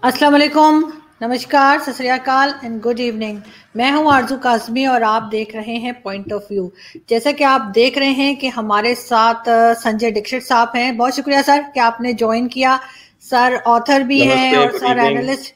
अस्सलाम वालेकुम, नमस्कार, सत श्री अकाल एंड गुड इवनिंग। मैं हूं आरजू काज़मी और आप देख रहे हैं पॉइंट ऑफ व्यू। जैसा कि आप देख रहे हैं कि हमारे साथ संजय दीक्षित साहब हैं। बहुत शुक्रिया सर कि आपने ज्वाइन किया। सर ऑथर भी हैं नमस्ते, और good sir evening. Analyst.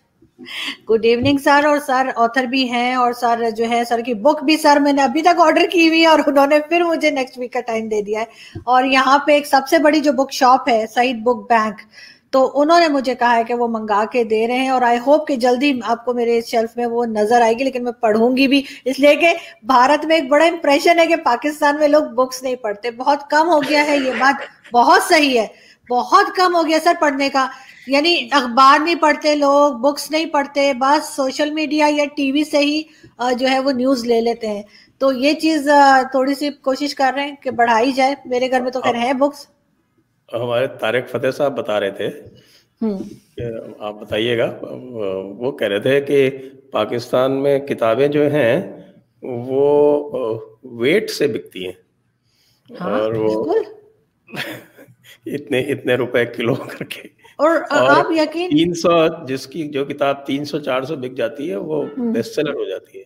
Good evening sir. और सर ऑथर भी हैं और सर जो है सर की बुक भी सर मैंने अभी तक ऑर्डर की हुई है और उन्होंने फिर मुझे नेक्स्ट वीक का टाइम दे दिया है। और यहाँ पे एक सबसे बड़ी जो बुक शॉप है सईद बुक बैंक, तो उन्होंने मुझे कहा है कि वो मंगा के दे रहे हैं और आई होप कि जल्दी आपको मेरे शेल्फ में वो नजर आएगी। लेकिन मैं पढ़ूंगी भी, इसलिए कि भारत में एक बड़ा इंप्रेशन है कि पाकिस्तान में लोग बुक्स नहीं पढ़ते। बहुत कम हो गया है, ये बात बहुत सही है। बहुत कम हो गया सर पढ़ने का। यानी अखबार नहीं पढ़ते लोग, बुक्स नहीं पढ़ते, बस सोशल मीडिया या टीवी से ही जो है वो न्यूज ले लेते हैं। तो ये चीज थोड़ी सी कोशिश कर रहे हैं कि बढ़ाई जाए। मेरे घर में तो खैर है बुक्स। हमारे तारिक फतेह साहब बता रहे थे हम्म। कि आप बताइएगा। वो कह रहे थे कि पाकिस्तान में किताबें जो हैं वो वेट से बिकती हैं हाँ और वो बिल्कुल। इतने इतने रुपए किलो करके। और और आप यकीन। 300, जिसकी जो किताब 300-400 बिक जाती है वो हम्म। बेस्ट सेलर हो जाती है।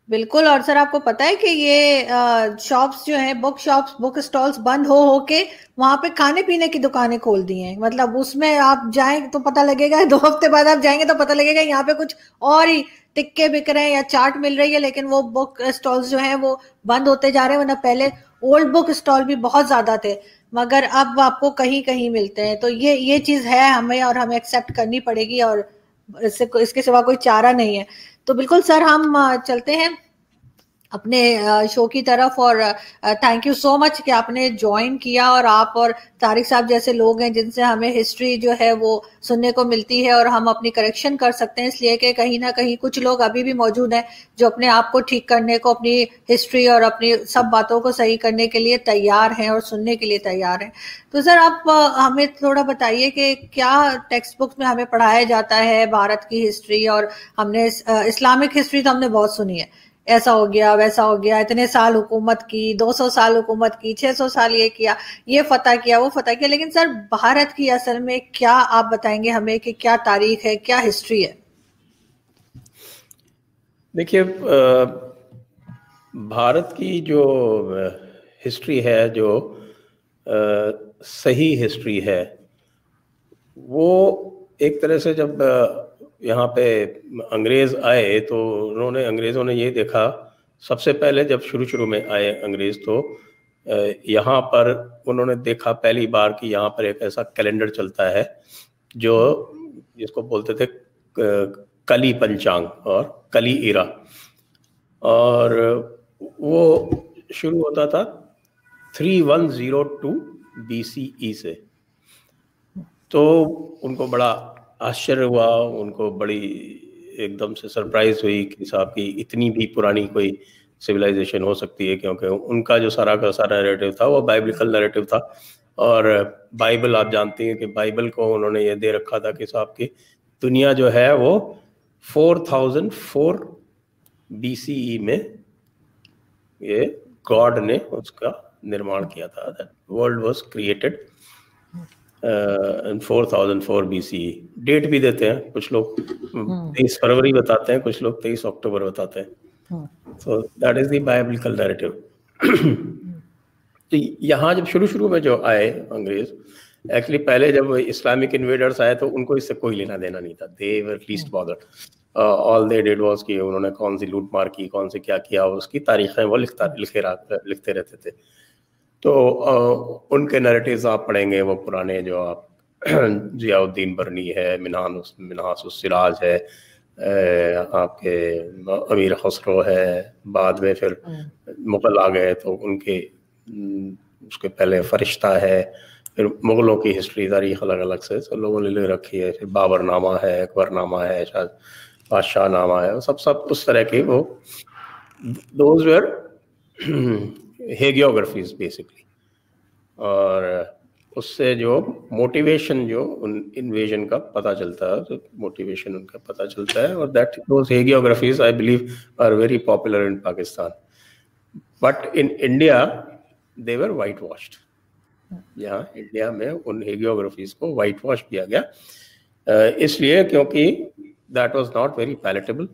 बिल्कुल। और सर आपको पता है कि ये शॉप्स जो है बुक शॉप्स, बुक स्टॉल्स बंद हो के वहां पे खाने पीने की दुकानें खोल दी हैं। मतलब उसमें आप जाएं तो पता लगेगा, 2 हफ्ते बाद आप जाएंगे तो पता लगेगा यहाँ पे कुछ और ही टिक्के बिक रहे हैं या चाट मिल रही है। लेकिन वो बुक स्टॉल्स जो हैं वो बंद होते जा रहे हैं। वरना पहले ओल्ड बुक स्टॉल भी बहुत ज्यादा थे, मगर अब आपको कहीं कहीं मिलते हैं। तो ये चीज है हमें, और हमें एक्सेप्ट करनी पड़ेगी। और इसके सिवा कोई चारा नहीं है। तो बिल्कुल सर हम चलते हैं अपने शो की तरफ। और थैंक यू सो मच कि आपने ज्वाइन किया। और आप और तारिक साहब जैसे लोग हैं जिनसे हमें हिस्ट्री जो है वो सुनने को मिलती है और हम अपनी करेक्शन कर सकते हैं। इसलिए कि कहीं ना कहीं कुछ लोग अभी भी मौजूद हैं जो अपने आप को ठीक करने को, अपनी हिस्ट्री और अपनी सब बातों को सही करने के लिए तैयार हैं और सुनने के लिए तैयार हैं। तो सर आप हमें थोड़ा बताइए कि क्या टेक्स्ट बुक्स में हमें पढ़ाया जाता है भारत की हिस्ट्री। और हमने इस्लामिक हिस्ट्री तो हमने बहुत सुनी है, ऐसा हो गया वैसा हो गया, इतने साल हुकूमत की, 200 साल हुकूमत की, 600 साल ये किया, ये फतह किया, वो फतह किया। लेकिन सर भारत की असल में क्या आप बताएंगे हमें कि क्या तारीख है, क्या हिस्ट्री है? देखिए, भारत की जो हिस्ट्री है, जो सही हिस्ट्री है, वो एक तरह से जब यहाँ पे अंग्रेज आए तो अंग्रेज़ों ने ये देखा। सबसे पहले जब शुरू में आए अंग्रेज तो यहाँ पर उन्होंने देखा पहली बार कि यहाँ पर एक ऐसा कैलेंडर चलता है जो जिसको बोलते थे कली पंचांग और कली इरा। और वो शुरू होता था 3102 BCE से। तो उनको बड़ा आश्चर्य हुआ, उनको बड़ी एकदम से सरप्राइज हुई कि साहब की इतनी भी पुरानी कोई सिविलाइजेशन हो सकती है, क्योंकि उनका जो सारा का सारा नैरेटिव था वो बाइबलिकल नैरेटिव था। और बाइबल, आप जानती हैं कि बाइबल को उन्होंने ये दे रखा था कि साहब की दुनिया जो है वो 4004 BCE में ये गॉड ने उसका निर्माण किया था। That world was created in 4004 BCE। Date भी देते हैं कुछ लोग, 23 फरवरी बताते हैं, कुछ लोग 23 अक्टूबर बताते हैं। So that is the biblical narrative. तो यहाँ जब शुरू में जो आए अंग्रेज, एक्चुअली पहले जब इस्लामिक इन्वेडर्स आए तो उनको इससे कोई लेना देना नहीं था। They were least bothered. All they did was कि उन्होंने कौन सी लूट मार की, कौन से क्या किया, उसकी तारीखें वो लिखते रहते थे। तो उनके नैरेटिव्स आप पढ़ेंगे वो पुराने, जो आप जियाउद्दीन बरनी है, मिन्हास सिराज है, आपके अमीर खसरो है। बाद में फिर मुगल आ गए तो उनके उसके पहले फरिश्ता है। फिर मुगलों की हिस्ट्री तारीख अलग अलग से सब लोगों ने ले रखी है। फिर बाबरनामा है, अकबरनामा है, शायद बादशाह नामा है, सब उस तरह के वो दोज वेर हेगियोग्राफीज बेसिकली। और उससे जो मोटिवेशन जो उन इन्वेजन का पता चलता है, तो मोटिवेशन उनका पता चलता है। और that those hagiographies I believe are very popular in Pakistan, but in India they were white washed. यहाँ इंडिया में उन हेगियोग्राफीज को वाइट वॉश किया गया। इसलिए क्योंकि that was not very palatable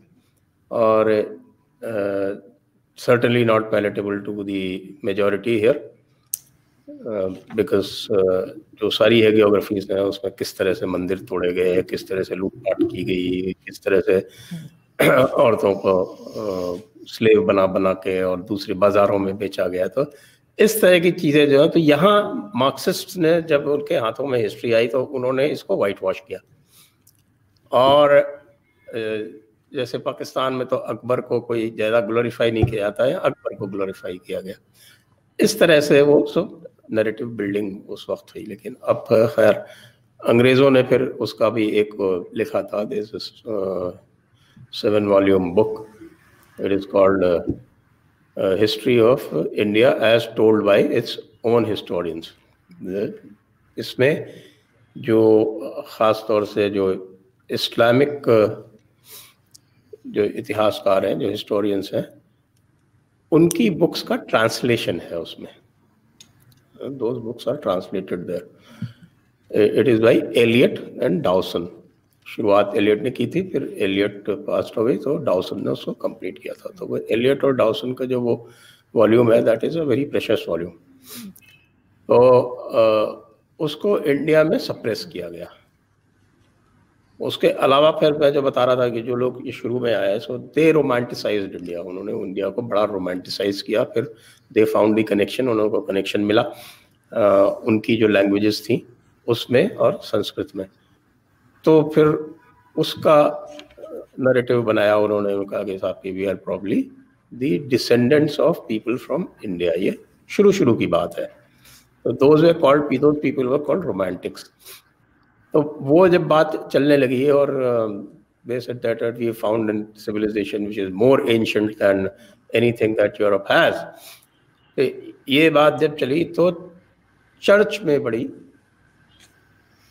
और certainly not palatable to the majority here because जो सारी है geographies है उसमें किस तरह से मंदिर तोड़े गए, किस तरह से लूटपाट की गई, किस तरह से औरतों को स्लेव बना के और दूसरे बाजारों में बेचा गया, तो इस तरह की चीजें जो है, तो यहाँ मार्क्सिस्ट ने जब उनके हाथों में हिस्ट्री आई तो उन्होंने इसको वाइट वॉश किया। और जैसे पाकिस्तान में तो अकबर को कोई ज़्यादा ग्लोरीफाई नहीं किया जाता है, अकबर को ग्लोरीफाई किया गया। इस तरह से वो सब नैरेटिव बिल्डिंग उस वक्त हुई। लेकिन अब खैर अंग्रेज़ों ने फिर उसका भी एक लिखा था, this 7 volume book, it is called history of India as told by its own historians. इसमें जो ख़ास तौर से जो इस्लामिक जो इतिहासकार हैं, जो हिस्टोरियंस हैं, उनकी बुक्स का ट्रांसलेशन है उसमें। Those books are translated there. It is by Elliot and Dowson. शुरुआत एलियट ने की थी, फिर एलियट पास्ट हो गई तो डाउसन ने उसको कंप्लीट किया था। तो वो एलियट और डाउसन का जो वो वॉल्यूम है, that is a very precious volume. तो उसको इंडिया में सप्रेस किया गया। उसके अलावा फिर मैं जो बता रहा था कि जो लोग ये शुरू में आए, सो दे रोमांटिसाइज्ड इंडिया, उन्होंने इंडिया को बड़ा रोमांटिसाइज किया। फिर दे फाउंड दी कनेक्शन, उनको कनेक्शन मिला उनकी जो लैंग्वेजेस थी उसमें और संस्कृत में। तो फिर उसका नैरेटिव बनाया उन्होंने, कहा कि साहब we are probably the descendants of people from India. ये शुरू की बात है। तो those people were called romantics. तो वो जब बात चलने लगी और they said that we found a civilization which is more ancient than anything that Europe has. तो ये बात जब चली तो चर्च में बड़ी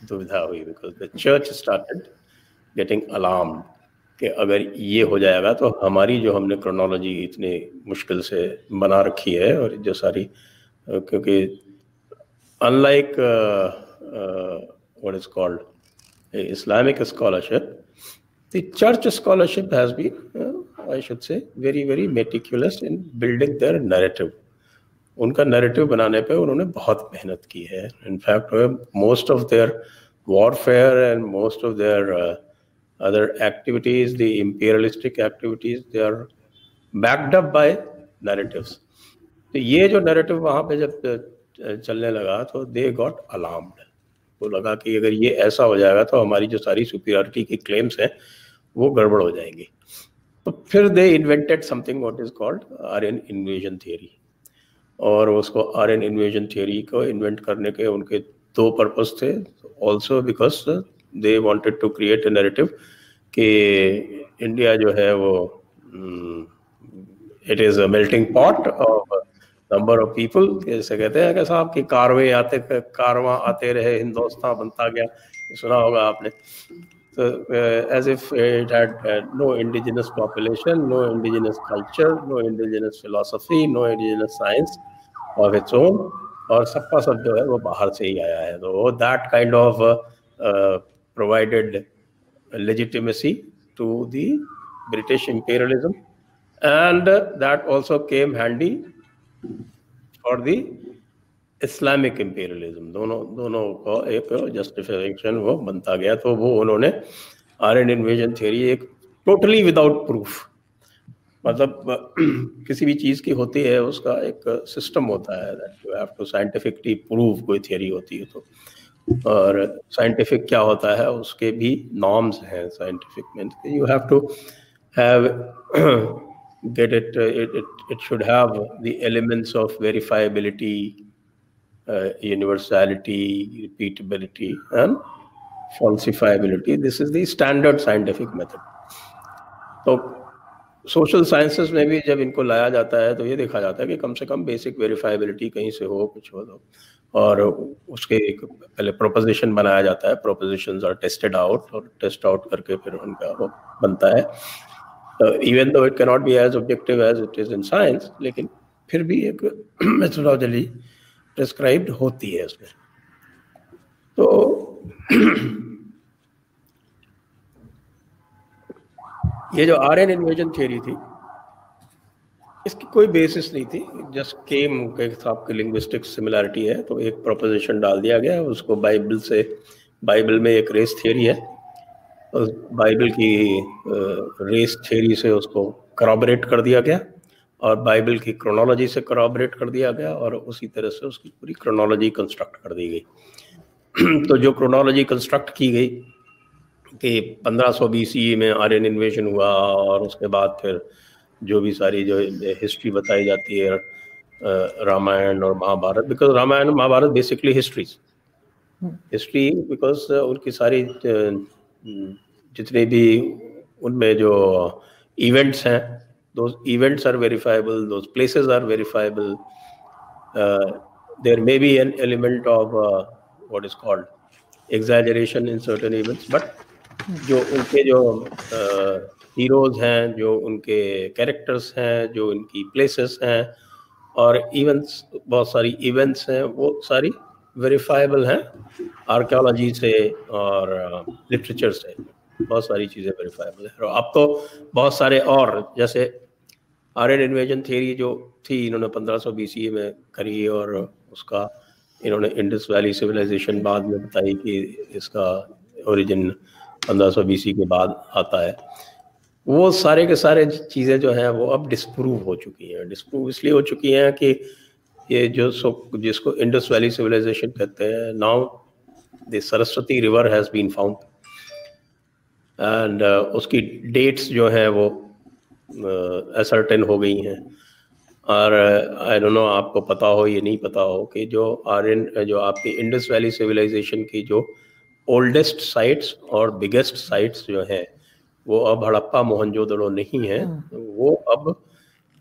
दुविधा हुई, because the church started getting alarmed कि अगर ये हो जाएगा तो हमारी जो हमने क्रोनोलॉजी इतनी मुश्किल से बना रखी है, और जो सारी क्योंकि unlike what is called Islamic scholarship, the church scholarship has been, I should say, very, very meticulous in building their narrative. उनका narrative बनाने पे उन्होंने बहुत मेहनत की है. In fact, most of their warfare and most of their other activities, the imperialistic activities, they are backed up by narratives. तो ये जो narrative वहाँ पे जब चलने लगा तो they got alarmed. को लगा कि अगर ये ऐसा हो जाएगा तो हमारी जो सारी सुपीरियरिटी की क्लेम्स हैं वो गड़बड़ हो जाएंगी। तो फिर they invented something what is called Aryan invasion theory. और उसको आर्यन इन्वेजन थियरी को इन्वेंट करने के उनके दो पर्पस थे। Also because they wanted to create a narrative कि इंडिया जो है वो it is a melting pot of number of people. जैसे कहते हैं कि साहब कि कारवां आते रहे, हिंदुस्तान बनता गया, सुना होगा आपने। तो as if it had no indigenous population, no indigenous culture, no indigenous philosophy, no indigenous science of its own, और सबका सब जो है वो बाहर से ही आया है। तो that kind of provided legitimacy to the British imperialism, and that also came handy for the Islamic imperialism. दोनों को एक जस्टिफिकेशन वो बनता गया। तो वो उन्होंने आर्यन इन्वेजन थ्योरी एक टोटली विदाउट प्रूफ, मतलब किसी भी चीज़ की होती है उसका एक सिस्टम होता है that you have to scientifically prove, कोई थ्योरी होती है तो। और साइंटिफिक क्या होता है उसके भी नॉर्म्स हैं। Scientific means you have to have get it should have the elements of verifiability, universality, repeatability and falsifiability. This is the standard scientific method. तो सोशल साइंसेस में भी जब इनको लाया जाता है तो ये देखा जाता है कि कम से कम बेसिक वेरीफाइबिलिटी कहीं से हो, कुछ हो तो, और उसके एक पहले प्रोपोजिशन बनाया जाता है। प्रोपोजिशंस आर टेस्टेड आउट, और टेस्ट आउट करके फिर उनका वो बनता है। Even though it can not be as objective as it is in science, लेकिन फिर भी एक मेथोडोलॉजी प्रिस्क्राइब्ड होती है उसमें। तो ये जो आर्यन इन्वेजन थियरी थी, इसकी कोई बेसिस नहीं थी, जस्ट केम आपके लिंग्विस्टिक सिमिलरिटी है तो एक प्रोपोजिशन डाल दिया गया, उसको बाइबल में एक रेस थियरी है, उस बाइबल की रेस थियरी से उसको करॉबरेट कर दिया गया और बाइबल की क्रोनोलॉजी से करॉबरेट कर दिया गया और उसी तरह से उसकी पूरी क्रोनोलॉजी कंस्ट्रक्ट कर दी गई। तो जो क्रोनोलॉजी कंस्ट्रक्ट की गई कि 1500 BCE में आर्यन इन्वेजन हुआ और उसके बाद फिर जो भी सारी जो हिस्ट्री बताई जाती है रामायण और महाभारत, बिकॉज रामायण और महाभारत बेसिकली हिस्ट्री बिकॉज उनकी सारी जितने भी उनमें जो इवेंट्स हैं, those events are verifiable, those places are verifiable. There may be an element of what is called exaggeration in certain events, but जो उनके जो हीरोज हैं, जो उनके कैरेक्टर्स हैं, जो उनकी प्लेसेस हैं और इवेंट्स, बहुत सारी इवेंट्स हैं, वो सारी वेरीफाइबल हैं आर्कियोलॉजी से और लिटरेचर से, बहुत सारी चीज़ें वेरीफाइबल है। और अब तो बहुत सारे और, जैसे आर्यन इन्वेजन थियरी जो थी इन्होंने 1500 BCE में करी और उसका इन्होंने इंडस वैली सिविलाइजेशन बाद में बताई कि इसका ओरिजिन 1500 BC के बाद आता है। वो सारे के सारे चीज़ें जो हैं वो अब डिस्प्रूव हो चुकी हैं। डिस्प्रूव इसलिए हो चुकी हैं कि ये जिसको इंडस वैली सिविलाइजेशन कहते हैं, now the Saraswati river has been found and उसकी डेट्स जो हैं वो असर्टेन हो गई हैं। और आई डोंट नो आपको पता हो ये नहीं पता हो कि जो आपकी इंडस वैली सिविलाइजेशन की जो ओल्डेस्ट साइट्स और बिगेस्ट साइट्स जो हैं वो अब हड़प्पा मोहनजोदड़ो नहीं है, वो अब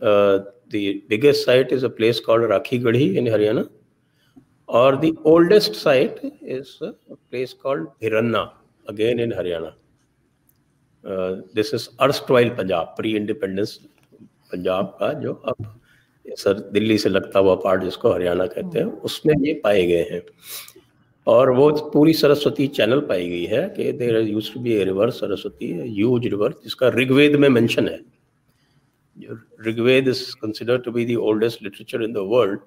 the biggest site is a place called Rakhigarhi in Haryana और the oldest site is a place called Bhirrana again in Haryana. This is erstwhile Punjab, pre independence Punjab का जो अब सर दिल्ली से लगता हुआ पार्ट जिसको हरियाणा कहते हैं, उसमें ये पाए गए हैं। और वो पूरी सरस्वती चैनल पाई गई है कि there used to be a river Saraswati, huge river, जिसका ऋग्वेद में मेंशन है। Rigveda is considered to be the oldest literature in the world,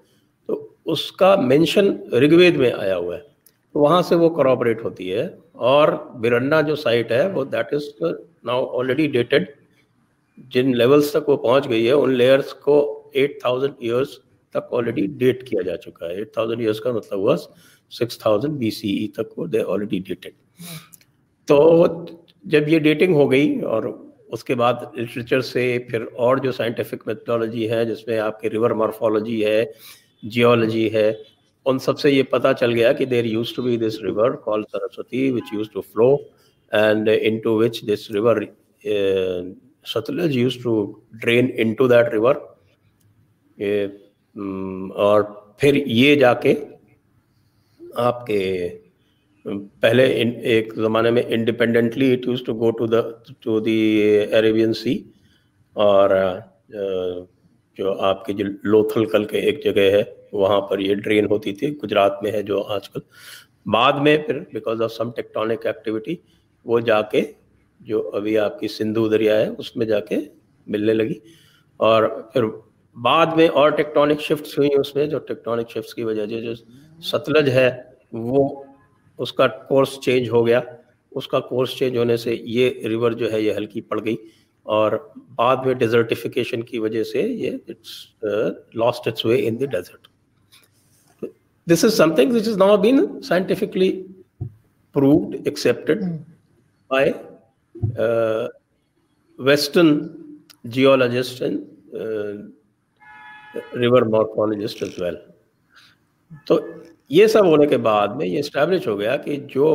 तो उसका मेंशन ऋग्वेद में आया हुआ है, तो वहाँ से वो करॉबरेट होती है। और बिरन्ना जो साइट है वो that is now already dated, जिन लेवल्स तक वो पहुंच गई है उन लेयर्स को 8000 ईयर्स तक ऑलरेडी डेट किया जा चुका है। 8000 ईयर्स का मतलब हुआ 6000 BCE तक वो दे ऑलरेडी डेटेड। तो जब ये डेटिंग हो गई और उसके बाद लिटरेचर से फिर और जो साइंटिफिक मेथोडोलॉजी है जिसमें आपके रिवर मॉर्फोलॉजी है, जियोलॉजी है, उन सब से ये पता चल गया कि there used to be this river called Saraswati which used to flow and into which this river Satluj used to drain into that river। और फिर ये जाके आपके पहले एक ज़माने में independently it used to go to the Arabian sea, और जो आपके जो लोथल के एक जगह है वहाँ पर ये ड्रेन होती थी, गुजरात में है जो आजकल। बाद में फिर because of some tectonic activity वो जाके जो अभी आपकी सिंधु दरिया है उसमें जाके मिलने लगी, और फिर बाद में और टेक्टोनिक शिफ्ट्स हुई उसमें। जो टेक्टोनिक शिफ्ट्स की वजह से जो सतलज है वो उसका कोर्स चेंज हो गया, उसका कोर्स चेंज होने से ये रिवर जो है ये हल्की पड़ गई, और बाद में डेजर्टिफिकेशन की वजह से ये it's lost its way in the desert. This is something which is now been scientifically proved, accepted by Western geologists and river morphologists as well। तो ये सब होने के बाद में ये एस्टैब्लिश हो गया कि जो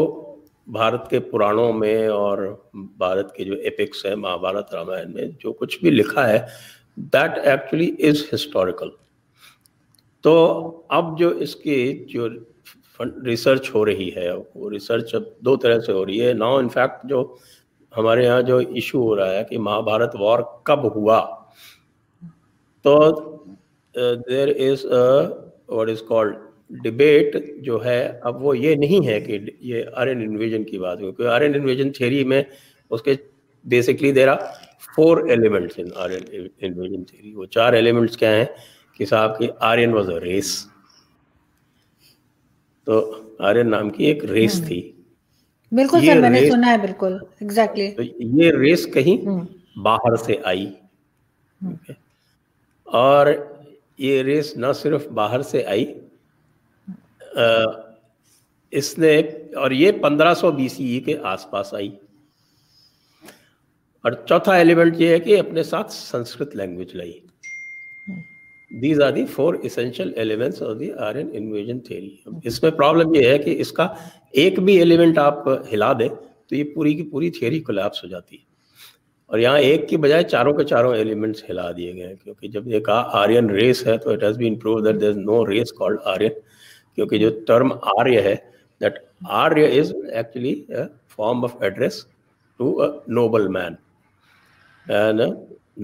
भारत के पुराणों में और भारत के जो एपिक्स है महाभारत रामायण में जो कुछ भी लिखा है दैट एक्चुअली इज हिस्टोरिकल। तो अब जो इसकी जो रिसर्च हो रही है वो रिसर्च अब दो तरह से हो रही है। नाउ इनफैक्ट जो हमारे यहाँ जो इशू हो रहा है कि महाभारत वॉर कब हुआ, तो there is what is called debate जो है, अब वो ये नहीं है कि ये आर्यन इन्वेजन की बात हो, क्योंकि आर्यन इन्वेजन थियरी में उसके basically there are 4 elements in Aryan invasion theory. वो 4 elements क्या हैं कि साहब की आर्यन was a race. तो आर्यन नाम की एक रेस थी. बिल्कुल सर, मैंने सुना है. बिल्कुल एग्जैक्टली. तो ये रेस कहीं बाहर से आई. और ये रेस न सिर्फ बाहर से आई, इसने, और ये 1500 BCE के आसपास आई. और चौथा एलिमेंट ये है कि अपने साथ Sanskrit language lie. These are the 4 essential elements of the Aryan invasion theory. इसमें प्रॉब्लम ये है कि इसका एक भी एलिमेंट आप हिला दे तो ये पूरी की पूरी थियरी कोलैप्स हो जाती है. और यहाँ एक की बजाय चारों के चारों एलिमेंट्स हिला दिए गए हैं, क्योंकि जब ये कहा आर्यन रेस है तो it has been proved that there is no race called Aryan. क्योंकि जो टर्म आर्य है, that Arya is actually a form of address to a noble man. And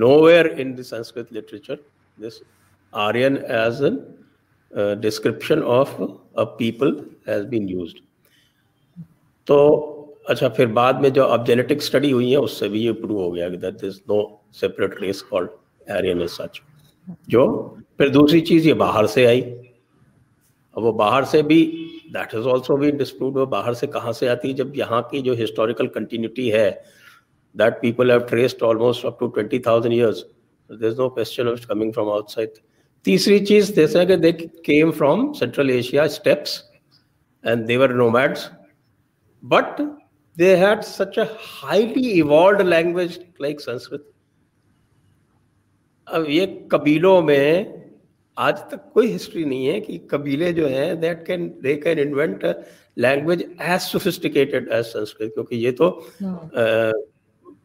nowhere in the Sanskrit literature this Aryan as a description of a people has been used. तो अच्छा, फिर बाद में जो अब जेनेटिक स्टडी हुई है उससे भी ये प्रूव हो गया कि that there is no separate race called Aryan as such. जो फिर दूसरी चीज ये बाहर से आई. अब वो बाहर से भी that is also been disproved. वो बाहर से कहाँ से आती है, जब यहाँ की जो हिस्टोरिकल कंटिन्यूटी है, that people have traced almost up to 20,000 years. So there's no question of coming from outside. तीसरी चीज जैसा कि they came from Central Asia steppes and they were nomads, but they had such a highly evolved language like Sanskrit. अब ये कबीलों में आज तक कोई हिस्ट्री नहीं है कि कबीले जो हैं they can invent a language as sophisticated as Sanskrit. क्योंकि ये तो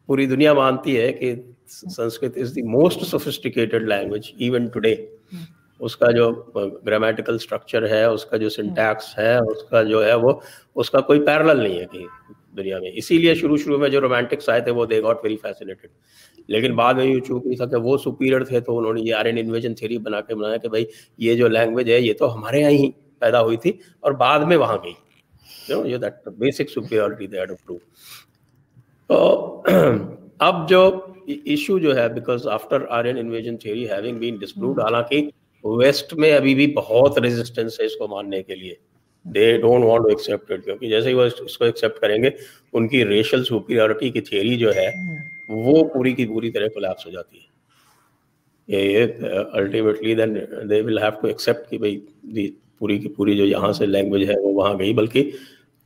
पूरी दुनिया मानती है कि Sanskrit is the most sophisticated language even today. उसका जो ग्रामेटिकल स्ट्रक्चर है, उसका जो सिंटैक्स है, उसका जो है वो उसका कोई पैरेलल नहीं है कि दुनिया में. इसीलिए शुरू में जो रोमांटिक्स आए थे वो दे गॉट वेरी फैसिनेटेड. लेकिन बाद में ये चूंकि था कि वो सुपीरियर थे तो उन्होंने ये आर्यन इन्वेजन थ्योरी बना के बनाया कि भाई ये जो लैंग्वेज है ये तो हमारे यहाँ ही पैदा हुई थी और बाद में वहाँ गई. ये that basic superiority they had to prove. तो अब जो इशू जो है, because after Aryan invasion theory having been disproved, हालांकि वेस्ट में अभी भी बहुत रेजिस्टेंस है इसको मानने के लिए. They don't want to accept it, क्योंकि जैसे ही वो इसको एक्सेप्ट करेंगे उनकी रेशियल सुपीरियरिटी की थ्योरी जो है वो पूरी की पूरी तरह कोलैप्स हो जाती है. ये ultimately then they will have to accept कि भाई पूरी की पूरी जो यहाँ से लैंग्वेज है वो वहाँ गई. बल्कि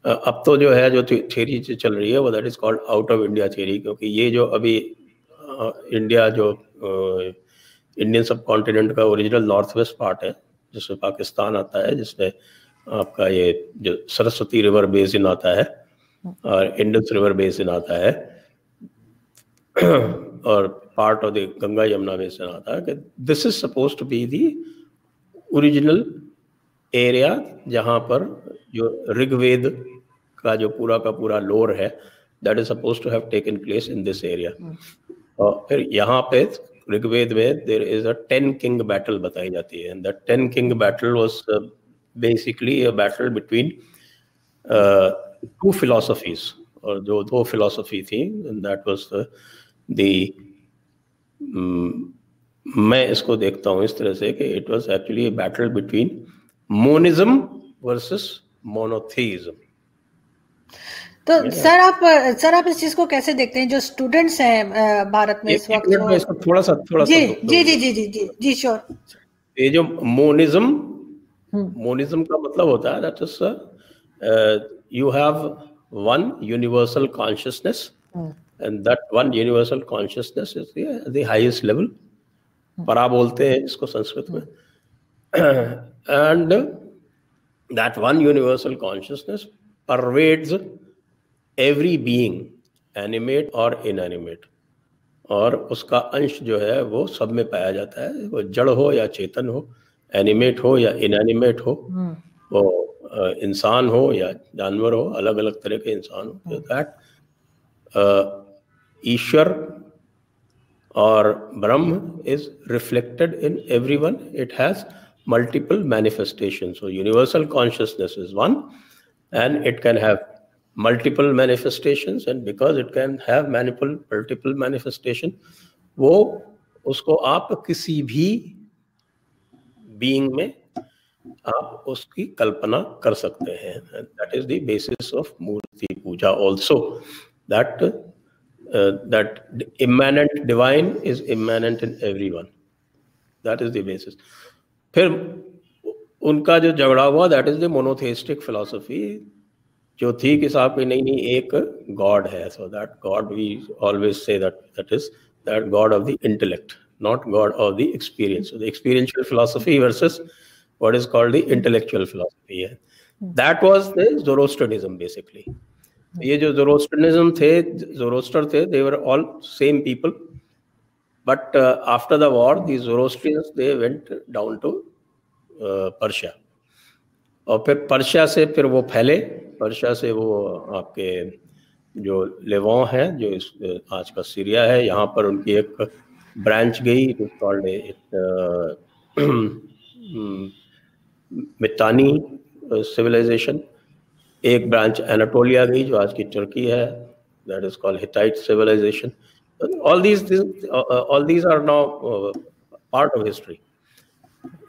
अब तो जो है जो थ्योरी चल रही है वो that is called out of India theory. क्योंकि ये जो अभी इंडिया जो इंडियन सब कॉन्टिनेंट का ओरिजिनल नॉर्थ वेस्ट पार्ट है जिसमें पाकिस्तान आता है, जिसमें आपका ये जो सरस्वती रिवर बेसिन आता है और इंडस रिवर बेसिन आता है और part of the Ganga Yamuna basin आता है, कि this is suppose to be the original area जहाँ पर जो ऋग्वेद का जो पूरा का पूरा लोर है that is suppose to have taken place in this area. और फिर यहाँ पे ऋग्वेद में there is a 10 king battle बताई जाती है. And that 10 king battle was basically a battle between 2 philosophies. और जो 2 फिलॉसफी थी, एंड दैट वाज द मैं इसको देखता हूँ इस तरह से कि it was actually a battle between monism versus monotheism. तो सर आप इस चीज को कैसे देखते हैं, जो स्टूडेंट्स हैं भारत में इस वक्त? इसको थोड़ा सा जी श्योर. ये जो मोनिज्म का मतलब होता है that is you have one universal consciousness and that one universal consciousness is the highest level. परा बोलते हैं इसको संस्कृत में. and that one universal consciousness pervades every being, animate or inanimate. और उसका अंश जो है वो सब में पाया जाता है, वो जड़ हो या चेतन हो, एनिमेट हो या इनएनिमेट हो, वो इंसान हो या जानवर हो, अलग अलग तरह के इंसान हो. दैट ईश्वर और ब्रह्म is reflected in everyone. It has multiple manifestations. So universal consciousness is one, and it can have multiple manifestations, and because it can have multiple manifestation, वो उसको आप किसी भी being में आप उसकी कल्पना कर सकते हैं. That is the basis of Murthy Puja also, that that immanent divine is immanent in everyone. That is the basis. फिर उनका जो झगड़ा हुआ, that is the monotheistic philosophy, जो थी कि साहब कि नहीं एक गॉड है. So that God we always say that is that God of the intellect, not God of the experience. So the experiential philosophy versus what is called the intellectual philosophy. That was the Zoroastrianism basically. ये जो Zoroastrianism थे, Zoroaster थे, they were all same people, but after the war the Zoroastrians they went down to Persia, और फिर Persia से फिर वो फैले. पर्शिया से वो आपके जो लेवान है, जो इस आज का सीरिया है, यहाँ पर उनकी एक ब्रांच गई, it is called Mitanni civilisation. एक ब्रांच एनाटोलिया गई जो आज की तुर्की है, that is called Hittite civilisation. All these are now part of history.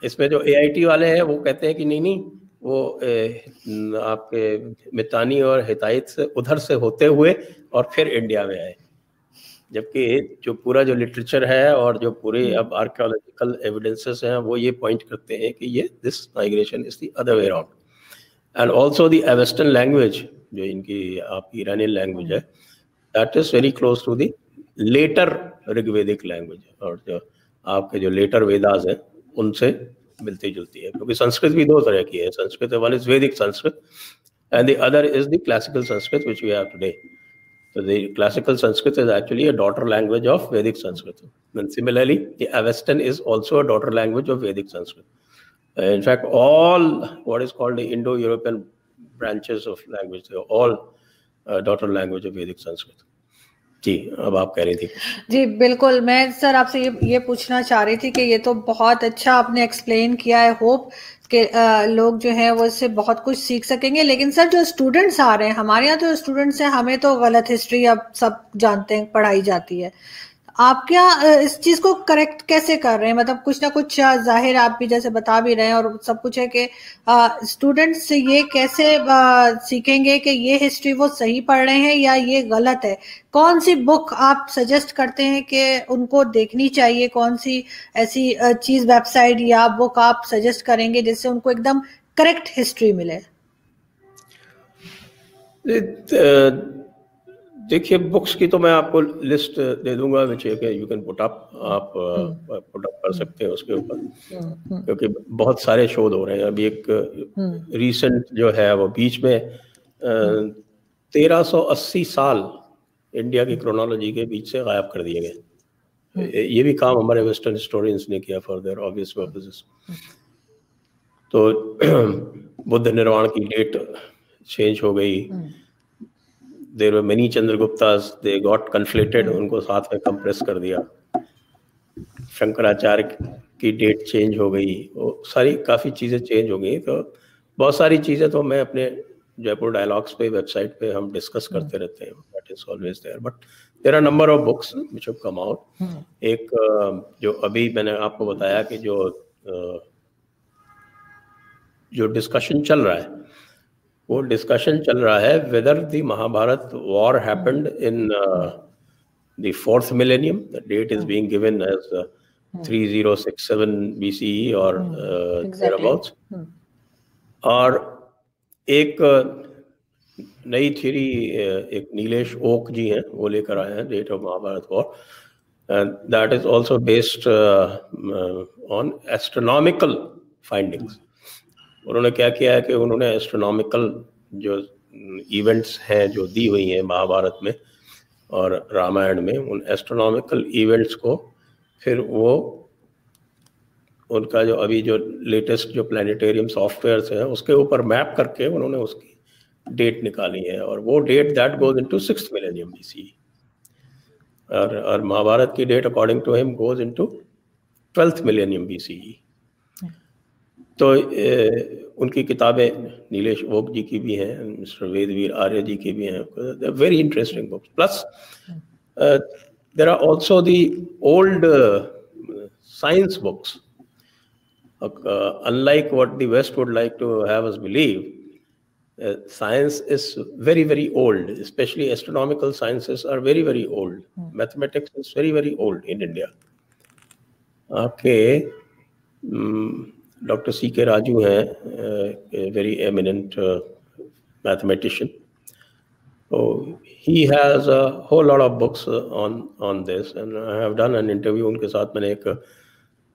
इसमें जो AIT वाले हैं वो कहते हैं कि नहीं वो आपके मितानी और हिताइत से उधर से होते हुए और फिर इंडिया में आए, जबकि जो पूरा जो लिटरेचर है और जो पूरे अब आर्कियोलॉजिकल एविडेंसेस हैं वो ये पॉइंट करते हैं कि ये this migration is the other way around. And also the Avestan language जो इनकी आपकी ईरानियन लैंग्वेज है, that is very close to the later Rigvedic language, और जो आपके जो लेटर वेदास हैं उनसे मिलती जुलती है. क्योंकि संस्कृत भी दो तरह की है. Sanskrit one is Vedic Sanskrit and the other is the classical Sanskrit which we have today. So the classical Sanskrit is actually a daughter language of Vedic Sanskrit. And similarly, the Avestan is also a daughter language of Vedic Sanskrit. In fact, all what is called the Indo-European branches of language, they are all daughter language of Vedic Sanskrit. जी, अब आप कह रही थी. जी बिल्कुल, मैं sir आपसे ये पूछना चाह रही थी कि ये तो बहुत अच्छा आपने एक्सप्लेन किया है. होप कि लोग जो है वो इससे बहुत कुछ सीख सकेंगे. लेकिन सर जो स्टूडेंट्स आ रहे हैं हमारे यहाँ, तो स्टूडेंट्स हैं, हमें तो गलत हिस्ट्री अब सब जानते हैं, पढ़ाई जाती है. आप क्या इस चीज को करेक्ट कैसे कर रहे हैं? मतलब कुछ ना कुछ जाहिर आप भी जैसे बता भी रहे हैं और सब कुछ है कि स्टूडेंट्स ये कैसे सीखेंगे कि ये हिस्ट्री वो सही पढ़ रहे हैं या ये गलत है? कौन सी बुक आप सजेस्ट करते हैं कि उनको देखनी चाहिए? कौन सी ऐसी चीज, वेबसाइट या बुक आप सजेस्ट करेंगे जिससे उनको एकदम करेक्ट हिस्ट्री मिले? देखिए, बुक्स की तो मैं आपको लिस्ट दे दूंगा which you can put up. आप पुट अप कर सकते हैं उसके ऊपर, क्योंकि बहुत सारे शोध हो रहे हैं. अभी एक रीसेंट जो है वो बीच में 1380 साल इंडिया की क्रोनोलॉजी के बीच से गायब कर दिए गए. ये भी काम हमारे वेस्टर्न हिस्टोरियंस ने किया फॉर देयर ऑब्वियस पर्पसेस. तो बुद्ध निर्वाण की डेट चेंज हो गई. There were many Chandraguptas, they got conflated, उनको साथ में कंप्रेस कर दिया. शंकराचार्य की डेट चेंज हो गई. वो सारी काफ़ी चीज़ें चेंज हो गई. तो बहुत सारी चीज़ें तो मैं अपने जयपुर डायलॉग्स पे, वेबसाइट पे हम डिस्कस करते रहते हैं. That is always there. But there are number of books which have come out. एक जो अभी मैंने आपको बताया कि जो डिस्कशन चल रहा है, वो डिस्कशन चल रहा है whether the Mahabharat war happened in the 4th millennium. The date is being given as 3067 BCE or thereabouts. और एक नई थ्योरी एक नीलेश ओक जी हैं, वो लेकर आए हैं date of Mahabharata war. That is also based on astronomical findings. उन्होंने क्या किया है कि उन्होंने एस्ट्रोनॉमिकल जो इवेंट्स हैं जो दी हुई हैं महाभारत में और रामायण में, उन एस्ट्रोनॉमिकल इवेंट्स को फिर वो उनका जो अभी जो लेटेस्ट जो प्लानिटेरियम सॉफ्टवेयर्स हैं उसके ऊपर मैप करके उन्होंने उसकी डेट निकाली है. और वो date that goes into 6th millennium BCE. और महाभारत की date according to him goes into 12th millennium BCE. तो उनकी किताबें नीलेश ओक जी की भी हैं, मिस्टर वेदवीर आर्य जी की भी हैं, very interesting books. Plus there are also the old science books. Unlike what the West would like to have us believe, science is very, very old. Especially astronomical sciences are very, very old. Mathematics is very, very old in India. Okay. Dr. C.K. Raju hai, a very eminent mathematician. So he has a whole lot of books on this, and I have done an interview उनके साथ. मैंने एक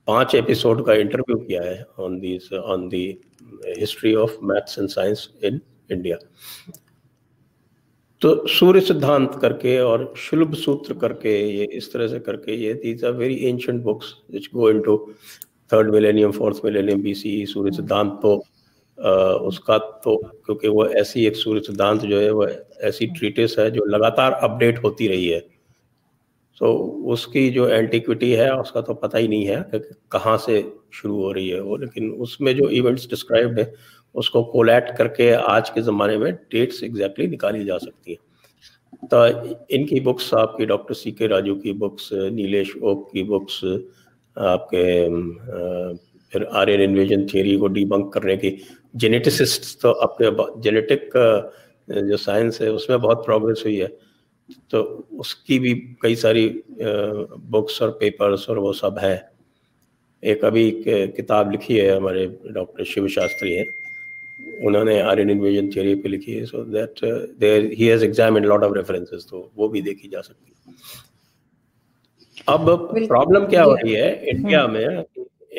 5 episode का interview किया है on the history of maths and science in India. तो सूर्य सिद्धांत करके और शुल्ब सूत्र करके, ये इस तरह से करके, ये these are very ancient books which go into 3rd millennium 4th millennium BCE. सूर्य सिद्धांत तो उसका तो, क्योंकि वो ऐसी एक सूर्य सिद्धांत जो है वो ऐसी ट्रीटिस है जो लगातार अपडेट होती रही है. तो उसकी जो एंटिक्विटी है उसका तो पता ही नहीं है कि कहाँ से शुरू हो रही है वो, लेकिन उसमें जो इवेंट्स डिस्क्राइब्ड है उसको कोलैट करके आज के ज़माने में डेट्स एग्जैक्टली निकाली जा सकती है. तो इनकी बुक्स, आपकी डॉक्टर C.K. राजू की बुक्स, नीलेश ओक की बुक्स, आपके फिर आर्यन इन्वेजन थियरी को डिबंक करने की, जेनेटिसिस्ट तो आपके जेनेटिक जो साइंस है उसमें बहुत प्रोग्रेस हुई है, तो उसकी भी कई सारी बुक्स और पेपर्स और वो सब है. एक अभी किताब लिखी है हमारे डॉक्टर शिव शास्त्री हैं, उन्होंने आर्यन इन्वेजन थियरी पे लिखी है. So that there he has examined lot of references, तो वो भी देखी जा सकती है. अब प्रॉब्लम क्या हो रही है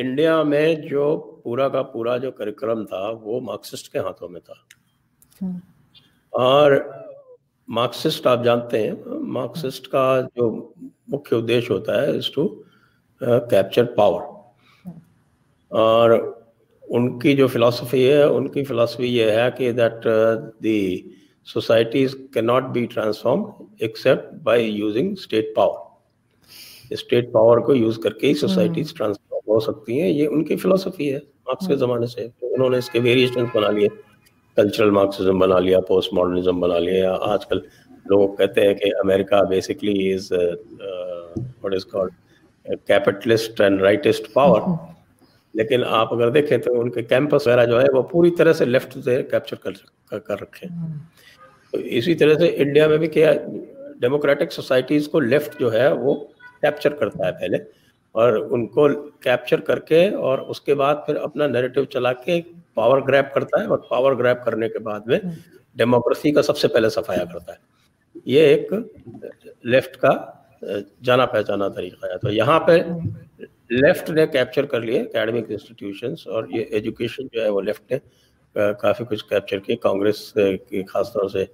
इंडिया में जो पूरा का पूरा जो करिकुलम था वो मार्क्सिस्ट के हाथों में था. और मार्क्सिस्ट, आप जानते हैं, मार्क्सिस्ट का जो मुख्य उद्देश्य होता है इज टू कैप्चर पावर. और उनकी जो फिलॉसफी है, उनकी फिलॉसफी ये है कि that the societies can not be transform except by using state power. State power को यूज करके ही सोसाइटीज ट्रांसफॉर्म हो सकती हैं. ये उनकी फिलॉसफी है मार्क्स के ज़माने से. तो उन्होंने इसके वेरिएशंस बना लिए, कल्चरल मार्क्सिज्म बना लिया, पोस्ट मॉडर्निज्म बना लिया. आजकल लोग कहते हैं कि America basically is what is called capitalist and rightist power. लेकिन आप अगर देखें तो उनके कैंपस वगैरह जो है वो पूरी तरह से लेफ्ट से कैप्चर कर रखे हैं. तो इसी तरह से इंडिया में भी क्या, डेमोक्रेटिक सोसाइटीज को लेफ्ट जो है वो कैप्चर करता है पहले, और उनको कैप्चर करके और उसके बाद फिर अपना नैरेटिव चला के पावर ग्रैब करता है, और पावर ग्रैब करने के बाद में डेमोक्रेसी का सबसे पहले सफाया करता है. ये एक लेफ्ट का जाना पहचाना तरीका है. तो यहाँ पे लेफ्ट ने कैप्चर कर लिए एकेडमिक इंस्टीट्यूशंस, और ये एजुकेशन जो है वो लेफ्ट ने काफ़ी कुछ कैप्चर किया. कांग्रेस की खासतौर से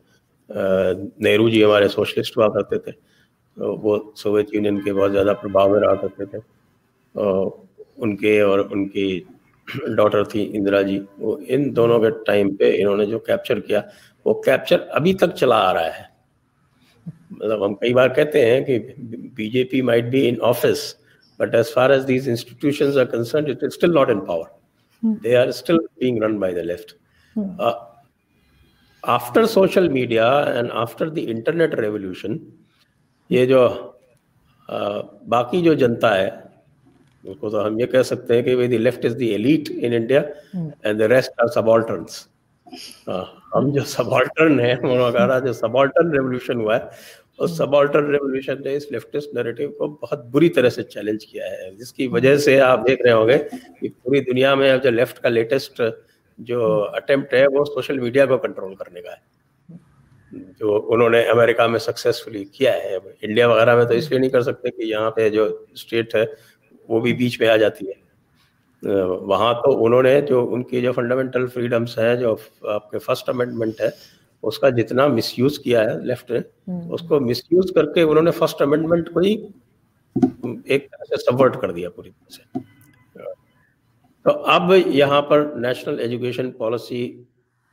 नेहरू जी हमारे सोशलिस्ट हुआ करते थे, तो वो सोवियत यूनियन के बहुत ज़्यादा प्रभाव में रहा करते थे. उनके और उनकी डॉटर थी इंदिरा जी, वो इन दोनों के टाइम पे इन्होंने जो कैप्चर किया वो कैप्चर अभी तक चला आ रहा है. मतलब हम कई बार कहते हैं कि BJP might be in office, but as far as these institutions are concerned, it is still not in power. They are still being run by the left. After social media and after the internet revolution, ये जो बाकी जो जनता है उसको तो हम ये कह सकते हैं कि the left is the elite in India and the rest are subalterns. हम जो सबॉल्टर्न है, हमारा जो सबॉल्टर्न रेवोल्यूशन हुआ है, उस सबॉल्टर्न रेवोल्यूशन ने इस लेफ्टिस्ट नैरेटिव को बहुत बुरी तरह से चैलेंज किया है, जिसकी वजह से आप देख रहे होंगे कि पूरी दुनिया में अब जो लेफ्ट का लेटेस्ट जो अटेम्प्ट है वो सोशल मीडिया को कंट्रोल करने का है, जो उन्होंने अमेरिका में सक्सेसफुली किया है. इंडिया वगैरह में तो इसलिए नहीं कर सकते कि यहाँ पे जो स्टेट है वो भी बीच में आ जाती है. वहाँ तो उन्होंने जो उनकी जो फंडामेंटल फ्रीडम्स हैं, जो आपके फर्स्ट अमेंडमेंट है, उसका जितना मिसयूज किया है लेफ्ट ने, उसको मिसयूज करके उन्होंने फर्स्ट अमेंडमेंट को ही एक तरह से सबवर्ट कर दिया पूरी तरह से. तो अब यहाँ पर नेशनल एजुकेशन पॉलिसी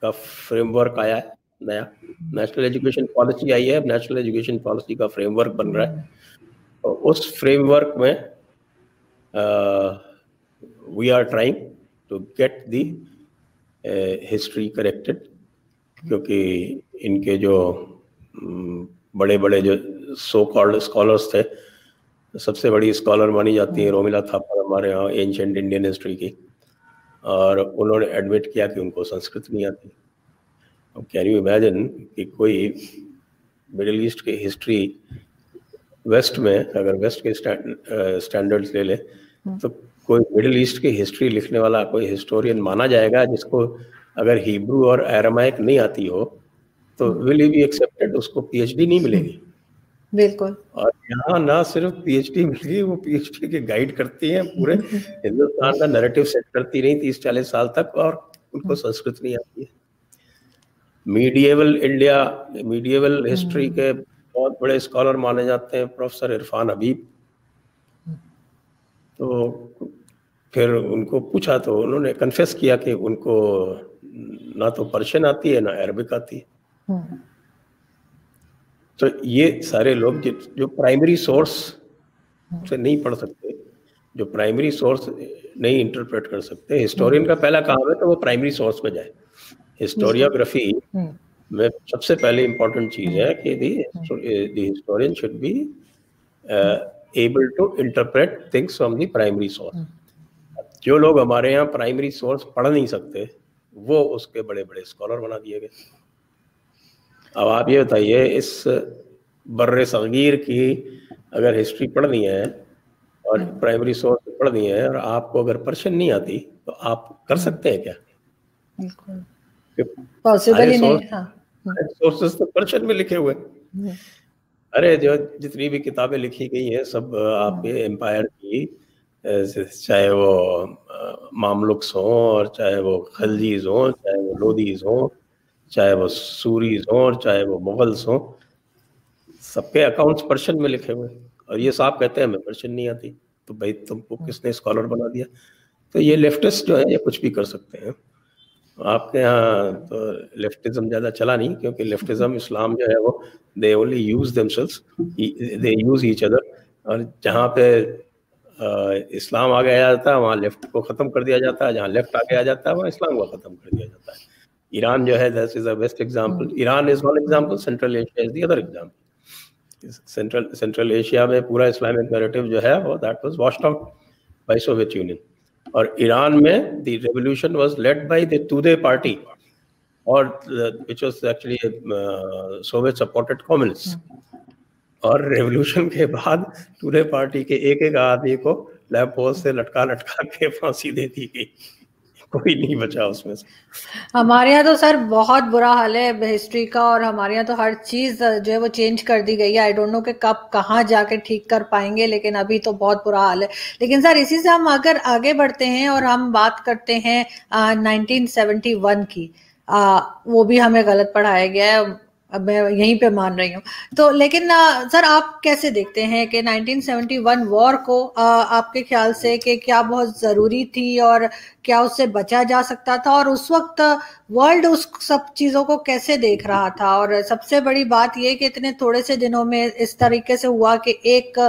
का फ्रेमवर्क आया है, नया नेशनल एजुकेशन पॉलिसी आई है. नेशनल एजुकेशन पॉलिसी का फ्रेमवर्क बन रहा है. तो उस फ्रेमवर्क में we are trying to get the history corrected, क्योंकि इनके जो बड़े बड़े जो सो कॉल्ड स्कॉलर्स थे, सबसे बड़ी स्कॉलर मानी जाती है रोमिला थापर हमारे यहाँ एंशिएंट इंडियन हिस्ट्री की, और उन्होंने एडमिट किया कि उनको संस्कृत नहीं आती। अब कैन यू इमेजिन कि कोई मिडिल ईस्ट की हिस्ट्री वेस्ट में, अगर वेस्ट के स्टैंडर्ड्स ले ले, तो कोई मिडिल ईस्ट की हिस्ट्री लिखने वाला कोई हिस्टोरियन माना जाएगा जिसको अगर हिब्रू और अरामाइक नहीं आती हो तो विल ही बी एक्सेप्टेड, उसको पीएचडी नहीं मिलेगी। बिल्कुल। और यहाँ ना सिर्फ पीएचडी मिलेगी, वो पीएचडी के गाइड करती हैं, पूरे हिंदुस्तान का नैरेटिव सेट करती रही 30-40 साल तक, और उनको संस्कृत नहीं आती है। मीडिएवल इंडिया, मीडिएवल हिस्ट्री के बहुत बड़े स्कॉलर माने जाते हैं प्रोफेसर इरफान हबीब। तो फिर उनको पूछा तो उन्होंने कन्फेस किया कि उनको ना तो पर्शियन आती है ना अरबिक आती है। तो ये सारे लोग जो प्राइमरी सोर्स से नहीं पढ़ सकते, जो प्राइमरी सोर्स नहीं इंटरप्रेट कर सकते, हिस्टोरियन का पहला काम है तो वो प्राइमरी सोर्स पे जाए। हिस्टोरियोग्राफी में सबसे पहले इंपॉर्टेंट चीज है कि the historian should be able to interpret things from the primary source. जो लोग हमारे यहाँ प्राइमरी सोर्स पढ़ नहीं सकते वो उसके बड़े बड़े स्कॉलर बना दिए गए। अब आप ये बताइए, इस बर्रे सगीर की अगर हिस्ट्री पढ़नी है और प्राइमरी सोर्स पढ़नी है और आपको अगर पर्शियन नहीं आती तो आप कर सकते हैं क्या? पॉसिबल ही नहीं। सोर्सेस तो पर्शियन में लिखे हुए। अरे जो जितनी भी किताबें लिखी गई हैं सब आपके एम्पायर की, चाहे वो मामलुक्स हों और चाहे वो खलजीज हों, चाहे वो लोदीज हों, चाहे वो सूरीज हों, चाहे वो मुगल्स हों, सबके अकाउंट्स पर्शियन में लिखे हुए। और ये साहब कहते हैं हमें पर्शियन नहीं आती, तो भाई तुमको किसने स्कॉलर बना दिया? तो ये लेफ्टिस्ट जो है ये कुछ भी कर सकते हैं। आपके यहाँ तो लेफ्टिज्म ज़्यादा चला नहीं, क्योंकि लेफ्टिज्म इस्लाम जो है वो they only use themselves, they use each other. और जहाँ पे इस्लाम आ गया जाता है वहाँ लेफ्ट को ख़त्म कर दिया जाता है, जहाँ लेफ्ट आगे आ जाता है वहाँ इस्लाम को ख़त्म कर दिया जाता है। ईरान जो है that is a best example. Iran is one example, central Asia is the other example. Central Asia में पूरा इस्लामिक नैरेटिव जो है वो that was washed out by Soviet Union. और ईरान में the revolution was led by the Tudeh party, और which was actually Soviet supported communist. और revolution के बाद तुदे पार्टी के एक आदमी को लैंप पोस्ट से लटका के फांसी दे दी गई, कोई नहीं बचा उसमें से। हमारे यहाँ तो सर बहुत बुरा हाल है हिस्ट्री का, और हमारे यहाँ तो हर चीज जो है वो चेंज कर दी गई है। आई डोंट नो कि कब कहाँ जाके ठीक कर पाएंगे, लेकिन अभी तो बहुत बुरा हाल है। लेकिन सर इसी से हम अगर आगे बढ़ते हैं और हम बात करते हैं 1971 की, वो भी हमें गलत पढ़ाया गया है, अब मैं यहीं पे मान रही हूँ। तो लेकिन सर आप कैसे देखते हैं कि 1971 वॉर को आपके ख्याल से कि क्या बहुत ज़रूरी थी और क्या उससे बचा जा सकता था, और उस वक्त वर्ल्ड उस सब चीज़ों को कैसे देख रहा था? और सबसे बड़ी बात ये कि इतने थोड़े से दिनों में इस तरीके से हुआ कि एक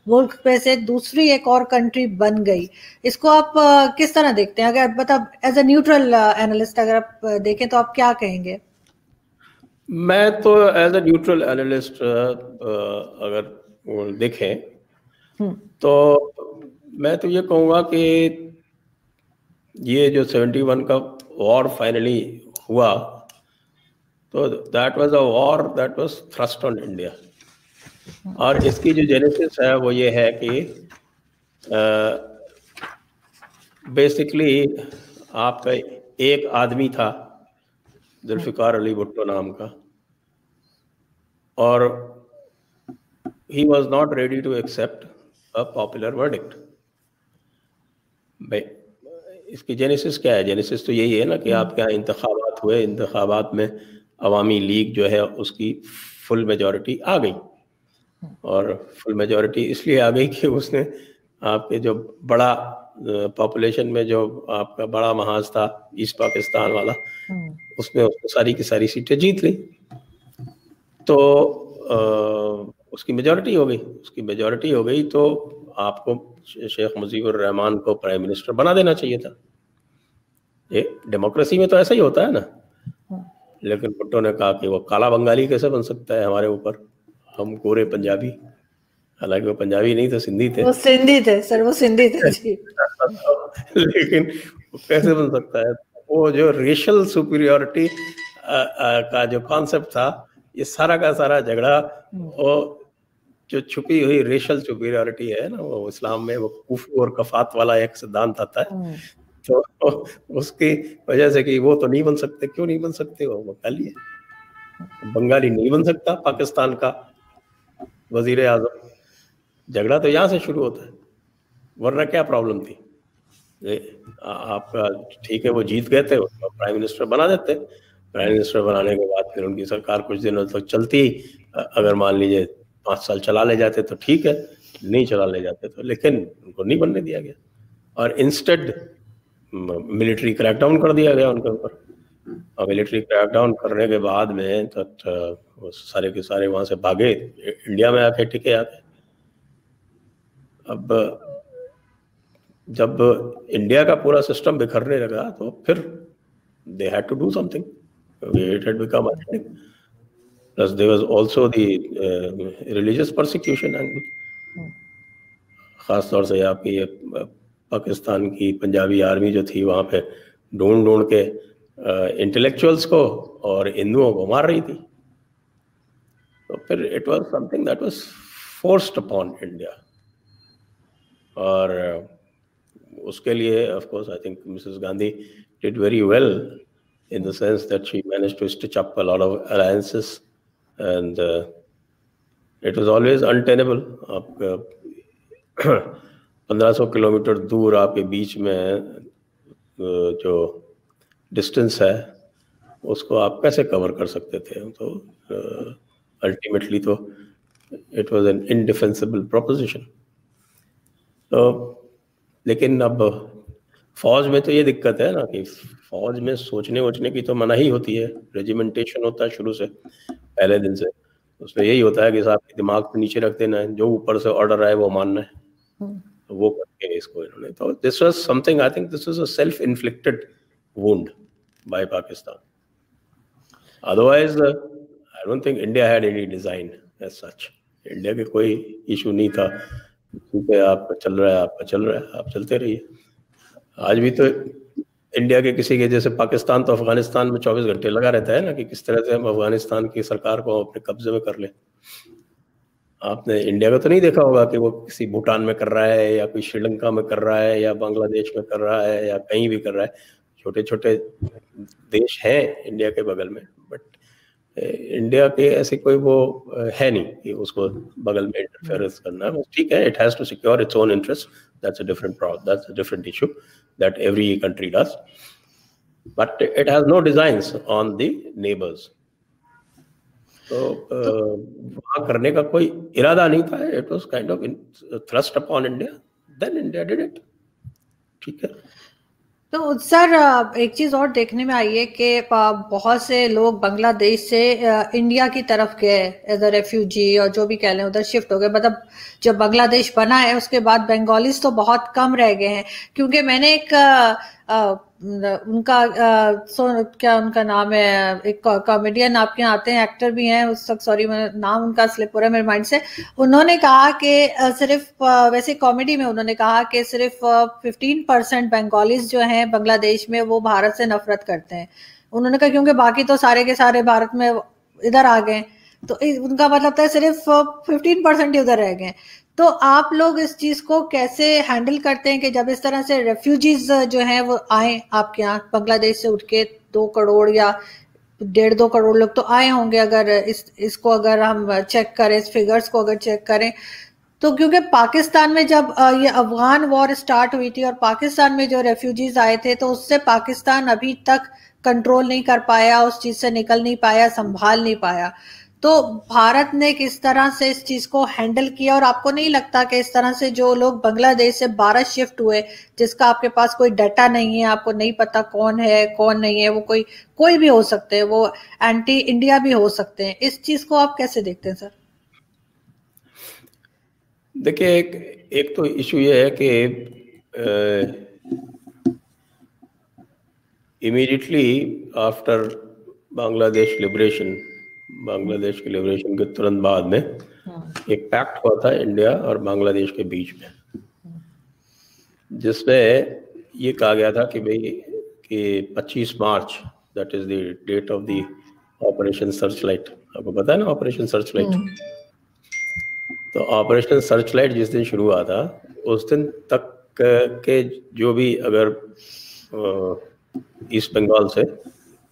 मुल्क पे से दूसरी एक और कंट्री बन गई। इसको आप किस तरह देखते हैं? अगर मतलब एज ए न्यूट्रल एनालिस्ट अगर आप देखें तो आप क्या कहेंगे? मैं तो एज ए न्यूट्रल एनालिस्ट अगर देखें तो मैं तो ये कहूँगा कि ये जो 71 का वॉर फाइनली हुआ, तो that was a war that was thrust on India. और इसकी जो जेनेसिस है वो ये है कि बेसिकली आपका एक आदमी था जुल्फिकार अली भुट्टो नाम का, और he was not ready to accept a popular verdict। भाई इसकी जेनेसिस क्या है? जेनेसिस तो यही है ना कि आपके यहाँ इंतखाबात हुए, इंतखाबात में अवामी लीग जो है उसकी फुल मेजॉरिटी आ गई, और फुल मेजॉरिटी इसलिए आ गई कि उसने आपके जो बड़ा पॉपुलेशन में जो आपका बड़ा महाज था ईस्ट पाकिस्तान वाला, उसमें उसने सारी की सारी सीटें जीत ली, तो उसकी मेजॉरिटी हो गई। उसकी मेजॉरिटी हो गई तो आपको शेख मुजीबुर रहमान को प्राइम मिनिस्टर बना देना चाहिए था। ये डेमोक्रेसी में तो ऐसा ही होता है ना। लेकिन भुट्टो ने कहा कि वो काला बंगाली कैसे बन सकता है हमारे ऊपर, हम गोरे पंजाबी। हालांकि वो पंजाबी नहीं थे, सिंधी थे। वो सिंधी थे सर, वो सिंधी थे जी। लेकिन वो कैसे बन सकता है? वो जो रेशियल सुपीरियोरिटी का जो कॉन्सेप्ट था, ये सारा का सारा झगड़ा, वो जो छुपी हुई रेशियल सुपीरियोरिटी है ना, वो इस्लाम में वो कुफ्र और कफात वाला एक सिद्धांत आता है। तो उसकी वजह से कि वो तो नहीं बन सकते, क्यों नहीं बन सकते? वो बंगाली है, बंगाली नहीं बन सकता पाकिस्तान का वजीर आजम। झगड़ा तो यहाँ से शुरू होता है, वरना क्या प्रॉब्लम थी? आपका ठीक है, वो जीत गए थे, उसको प्राइम मिनिस्टर बना देते। प्राइम मिनिस्टर बनाने के बाद फिर उनकी सरकार कुछ दिनों तक चलती। अगर मान लीजिए 5 साल चला ले जाते तो ठीक है, नहीं चला ले जाते तो, लेकिन उनको नहीं बनने दिया गया और इंस्टेड मिलिट्री क्रैकडाउन कर दिया गया उनके ऊपर। और मिलिट्री क्रैकडाउन करने के बाद में तो वो सारे के सारे वहां से भागे, इंडिया में आके टिके आके। अब जब इंडिया का पूरा सिस्टम बिखरने लगा तो फिर they had to do something. It had become ethnic. Plus there was also the religious persecution angle. खास तौर से आपकी पाकिस्तान की पंजाबी आर्मी जो थी वहाँ पे ढूंढ ढूंढ के इंटेलेक्चुअल्स को और हिंदुओं को मार रही थी। तो फिर it was something that was forced upon India. और उसके लिए of course I think Mrs Gandhi did very well in the sense that she managed to stitch up a lot of alliances and it was always untenable. आप 1500 kilometre दूर आपके बीच में जो distance है उसको आप कैसे कवर कर सकते थे? तो अल्टीमेटली तो इट वाज एन इनडिफेंसिबल प्रोपोजिशन। तो लेकिन अब फौज में तो ये दिक्कत है ना कि फौज में सोचने वोचने की तो मनाही होती है, रेजिमेंटेशन होता है शुरू से, पहले दिन से। उसमें यही होता है कि साहब के दिमाग पे नीचे रख देना है, जो ऊपर से ऑर्डर आए वो मानना है। तो वो करके इसको इन्होंने, तो this was something, I think this was a self inflicted wound by Pakistan. Otherwise I don't think India had any design as such. India के कोई इशू नहीं था, ठीक है आपका चल रहा है, आपका चल रहा है, आप चलते रहिए। आज भी तो इंडिया के किसी के जैसे पाकिस्तान तो अफगानिस्तान में 24 घंटे लगा रहता है ना कि किस तरह से हम अफगानिस्तान की सरकार को अपने कब्जे में कर ले। आपने इंडिया का तो नहीं देखा होगा कि वो किसी भूटान में कर रहा है या कोई श्रीलंका में कर रहा है या बांग्लादेश में कर रहा है या कहीं भी कर रहा है। छोटे छोटे देश हैं इंडिया के बगल में, बट इंडिया के ऐसे कोई वो है नहीं कि उसको बगल में इंटरफेरेंस करना है। ठीक है, it has to secure its own interest, that's a different issue that every country does, but it has no designs on the neighbours. तो वहाँ करने का कोई इरादा नहीं था, it was kind of thrust upon India, then India did it. ठीक है। तो सर एक चीज और देखने में आई है कि बहुत से लोग बांग्लादेश से इंडिया की तरफ गए एज अ रेफ्यूजी, और जो भी कह लें उधर शिफ्ट हो गए। मतलब जब बांग्लादेश बना है उसके बाद बंगालीज तो बहुत कम रह गए हैं। क्योंकि मैंने एक उनका क्या उनका नाम है, एक कॉमेडियन आपके यहाँ आते हैं, एक्टर भी हैं उस तक, सॉरी नाम उनका स्लिप हो रहा है मेरे माइंड से। उन्होंने कहा कि सिर्फ वैसे कॉमेडी में उन्होंने कहा कि सिर्फ 15% बंगालीज जो हैं बांग्लादेश में वो भारत से नफरत करते हैं। उन्होंने कहा क्योंकि बाकी तो सारे के सारे भारत में इधर आ गए, तो उनका मतलब था सिर्फ 15% ही उधर रह गए। तो आप लोग इस चीज को कैसे हैंडल करते हैं कि जब इस तरह से रेफ्यूजीज जो हैं वो आए आपके यहाँ बांग्लादेश से उठ के, 2 करोड़ या 1.5-2 करोड़ लोग तो आए होंगे अगर इसको अगर हम चेक करें, इस फिगर्स को अगर चेक करें तो। क्योंकि पाकिस्तान में जब ये अफगान वॉर स्टार्ट हुई थी और पाकिस्तान में जो रेफ्यूजीज आए थे, तो उससे पाकिस्तान अभी तक कंट्रोल नहीं कर पाया, उस चीज से निकल नहीं पाया, संभाल नहीं पाया। तो भारत ने किस तरह से इस चीज को हैंडल किया? और आपको नहीं लगता कि इस तरह से जो लोग बांग्लादेश से 12 शिफ्ट हुए, जिसका आपके पास कोई डाटा नहीं है, आपको नहीं पता कौन है कौन नहीं है, वो कोई भी हो सकते हैं, वो एंटी इंडिया भी हो सकते हैं, इस चीज को आप कैसे देखते हैं सर? देखिए, एक तो इशू ये है कि immediately after Bangladesh liberation, Bangladesh के लिबरेशन के तुरंत बाद में एक पैक्ट हुआ था इंडिया और बांग्लादेश के बीच में, जिसमें ये कहा गया था कि भाई कि 25 March, that is the date of the operation searchlight. आपको पता है ना ऑपरेशन सर्चलाइट? तो ऑपरेशन सर्चलाइट जिस दिन शुरू हुआ था उस दिन तक के जो भी अगर ईस्ट बंगाल से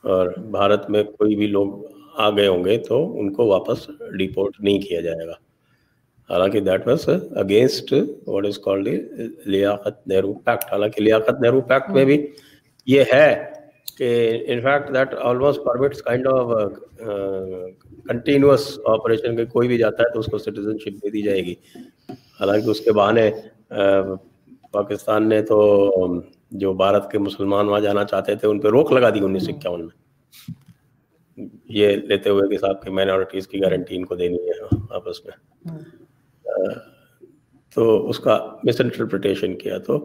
और भारत में कोई भी लोग आ गए होंगे तो उनको वापस डिपोर्ट नहीं किया जाएगा। हालांकि that was against what is called Liaquat Nehru pact. हालांकि लियाकत नेहरू पैक्ट में भी ये है कि in fact that almost permits kind of continuous operation के, कोई भी जाता है तो उसको सिटीजनशिप दे दी जाएगी। हालांकि उसके बहाने पाकिस्तान ने तो जो भारत के मुसलमान वहाँ जाना चाहते थे उन पर रोक लगा दी 1951 में, ये लेते हुए कि साहब के माइनॉरिटीज की गारंटी इनको देनी है आपस में। तो उसका मिस इंटरप्रिटेशन किया, तो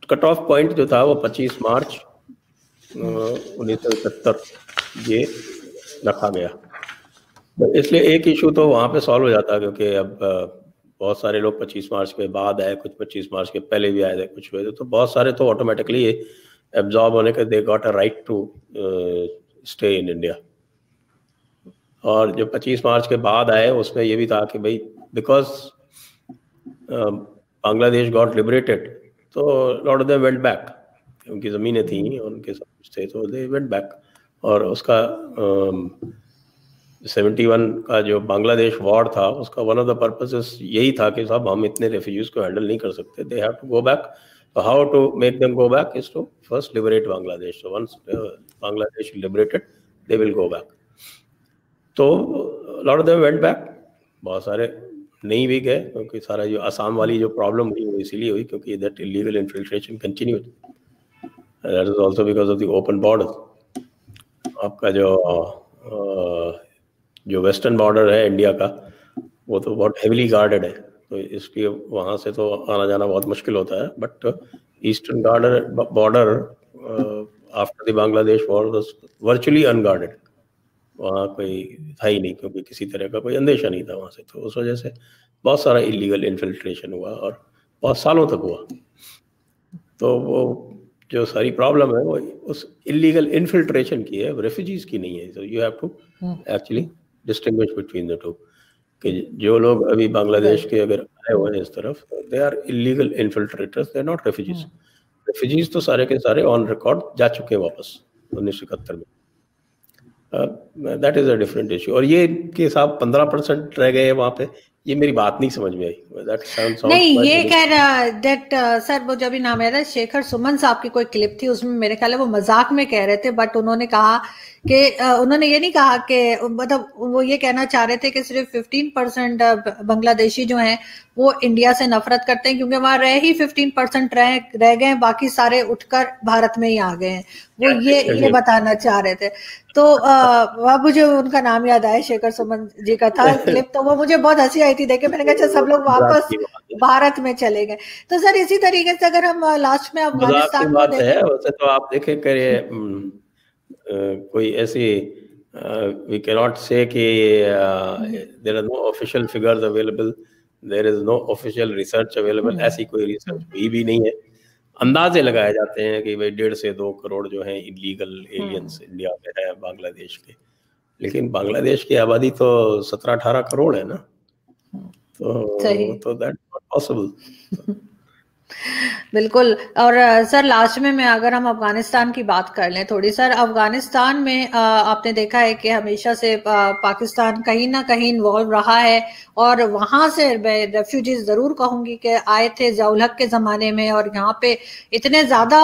कट ऑफ पॉइंट जो था वो 25 मार्च 1970 ये रखा गया। तो इसलिए एक इशू तो वहाँ पे सॉल्व हो जाता, क्योंकि अब बहुत सारे लोग 25 मार्च के बाद आए, कुछ 25 मार्च के पहले भी आए थे, कुछ हुए थे, तो बहुत सारे तो ऑटोमेटिकली एब्जॉर्ब होने के they got a right to stay in India. और जो 25 मार्च के बाद आए उसमें ये भी था कि भाई बिकॉज बांग्लादेश गॉट लिबरेटेड तो lot of them went back, उनकी ज़मीनें थी उनके सब कुछ थे तो दे वेंट बैक। और उसका 71 का जो बांग्लादेश वॉर था उसका वन ऑफ द पर्पसेस यही था कि साहब हम इतने रेफ्यूजीज को हैंडल नहीं कर सकते, they have to go back. How to make them go back is to first liberate Bangladesh. So once Bangladesh liberated they will go back. तो lot of them went back, बहुत सारे नहीं भी गए, क्योंकि सारा जो असम वाली जो प्रॉब्लम हुई वो इसीलिए हुई क्योंकि that illegal infiltration continued, that is also because of the open border. आपका जो वेस्टर्न बॉर्डर है इंडिया का वो तो बहुत हेविली गार्डेड है, तो इसलिए वहाँ से तो आना जाना बहुत मुश्किल होता है। But eastern border after the Bangladesh war was virtually unguarded, वहाँ कोई था ही नहीं, क्योंकि किसी तरह का कोई अंदेशा नहीं था वहाँ से। तो उस वजह से बहुत सारा इलीगल इन्फिल्ट्रेशन हुआ और बहुत सालों तक हुआ। तो वो जो सारी प्रॉब्लम है वो उस इलीगल इन्फिल्ट्रेशन की है, रेफ्यूजीज की नहीं है। So you have to actually distinguish between the two, कि जो लोग अभी बांग्लादेश के अगर आए हुए हैं इस तरफ, they are illegal infiltrators, they are not refugees. Refugees तो सारे के सारे ऑन रिकॉर्ड जा चुके हैं वापस 1971 में। That is a different issue. और ये कि साहब 15% रह गए वहाँ पे, ये मेरी बात नहीं समझ में आई। दैट साउंड्स नहीं, ये कह रहा दैट सर वो जब नाम है शेखर सुमन साहब की कोई क्लिप थी, उसमें मेरे ख्याल है वो मजाक में कह रहे थे, बट उन्होंने कहा कि उन्होंने ये नहीं कहा कि मतलब वो ये कहना चाह रहे थे कि सिर्फ 15% बांग्लादेशी जो हैं वो इंडिया से नफरत करते हैं, क्योंकि वहां रह ही 15% रह गए, बाकी सारे उठकर भारत में ही आ गए हैं। वो ये बताना चाह रहे थे। तो वह मुझे उनका नाम याद आया, शेखर सुमन जी का था क्लिप, तो वो मुझे बहुत हंसी आई थी देखे। मैंने कहा अच्छा सब लोग वापस भारत में चले गए। तो सर इसी तरीके से अगर हम लास्ट में अफगानिस्तान को देखें, वैसे तो आप देखें करिए कोई ऐसी we cannot say कि there are no official figures available, there is no official research available, ऐसी कोई रिसर्च हुई भी नहीं है। अंदाजे लगाए जाते हैं कि भाई 1.5 से 2 करोड़ जो हैं इलीगल एलियंस इंडिया में है बांग्लादेश के, लेकिन बांग्लादेश की आबादी तो 17-18 करोड़ है ना, तो दैट नॉट पॉसिबल। बिल्कुल। और सर लास्ट में अगर हम अफगानिस्तान की बात कर लें थोड़ी, सर अफगानिस्तान में आपने देखा है कि हमेशा से पाकिस्तान कहीं ना कहीं इन्वॉल्व रहा है, और वहां से मैं रेफ्यूजीज जरूर कहूंगी कि आए थे ज़िया-उल-हक के जमाने में, और यहाँ पे इतने ज्यादा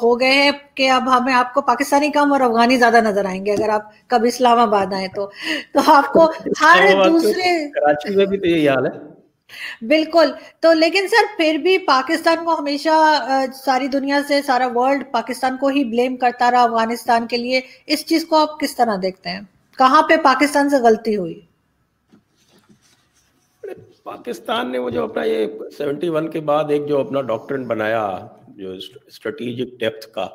हो गए हैं कि अब हमें आपको पाकिस्तानी कम और अफगानी ज्यादा नजर आएंगे अगर आप कभी इस्लामाबाद आए तो आपको हर दूसरे, कराची में भी तो यही हाल है। बिल्कुल। तो लेकिन सर फिर भी पाकिस्तान को हमेशा सारी दुनिया से सारा वर्ल्ड पाकिस्तान को ही ब्लेम करता रहा अफगानिस्तान के लिए। इस चीज को आप किस तरह देखते हैं, कहाँ पे पाकिस्तान से गलती हुई? पाकिस्तान ने वो जो अपना ये 71 के बाद एक जो अपना डॉक्ट्रिन बनाया जो स्ट्रेटेजिक डेप्थ का,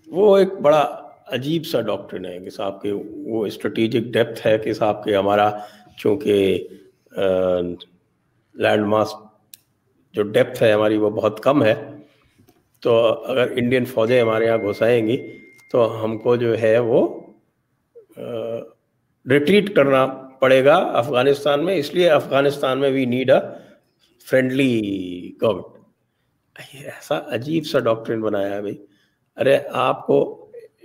वो एक बड़ा अजीब सा डॉक्ट्रिन है कि साहब के वो स्ट्रेटेजिक डेप्थ है कि साहब के हमारा चूंकि लैंड मास जो डेप्थ है हमारी वो बहुत कम है, तो अगर इंडियन फौजें हमारे यहाँ घुस आएंगी तो हमको जो है वो रिट्रीट करना पड़ेगा अफगानिस्तान में, इसलिए अफगानिस्तान में we need a friendly government. ऐसा अजीब सा डॉक्ट्रिन बनाया है भाई। अरे आपको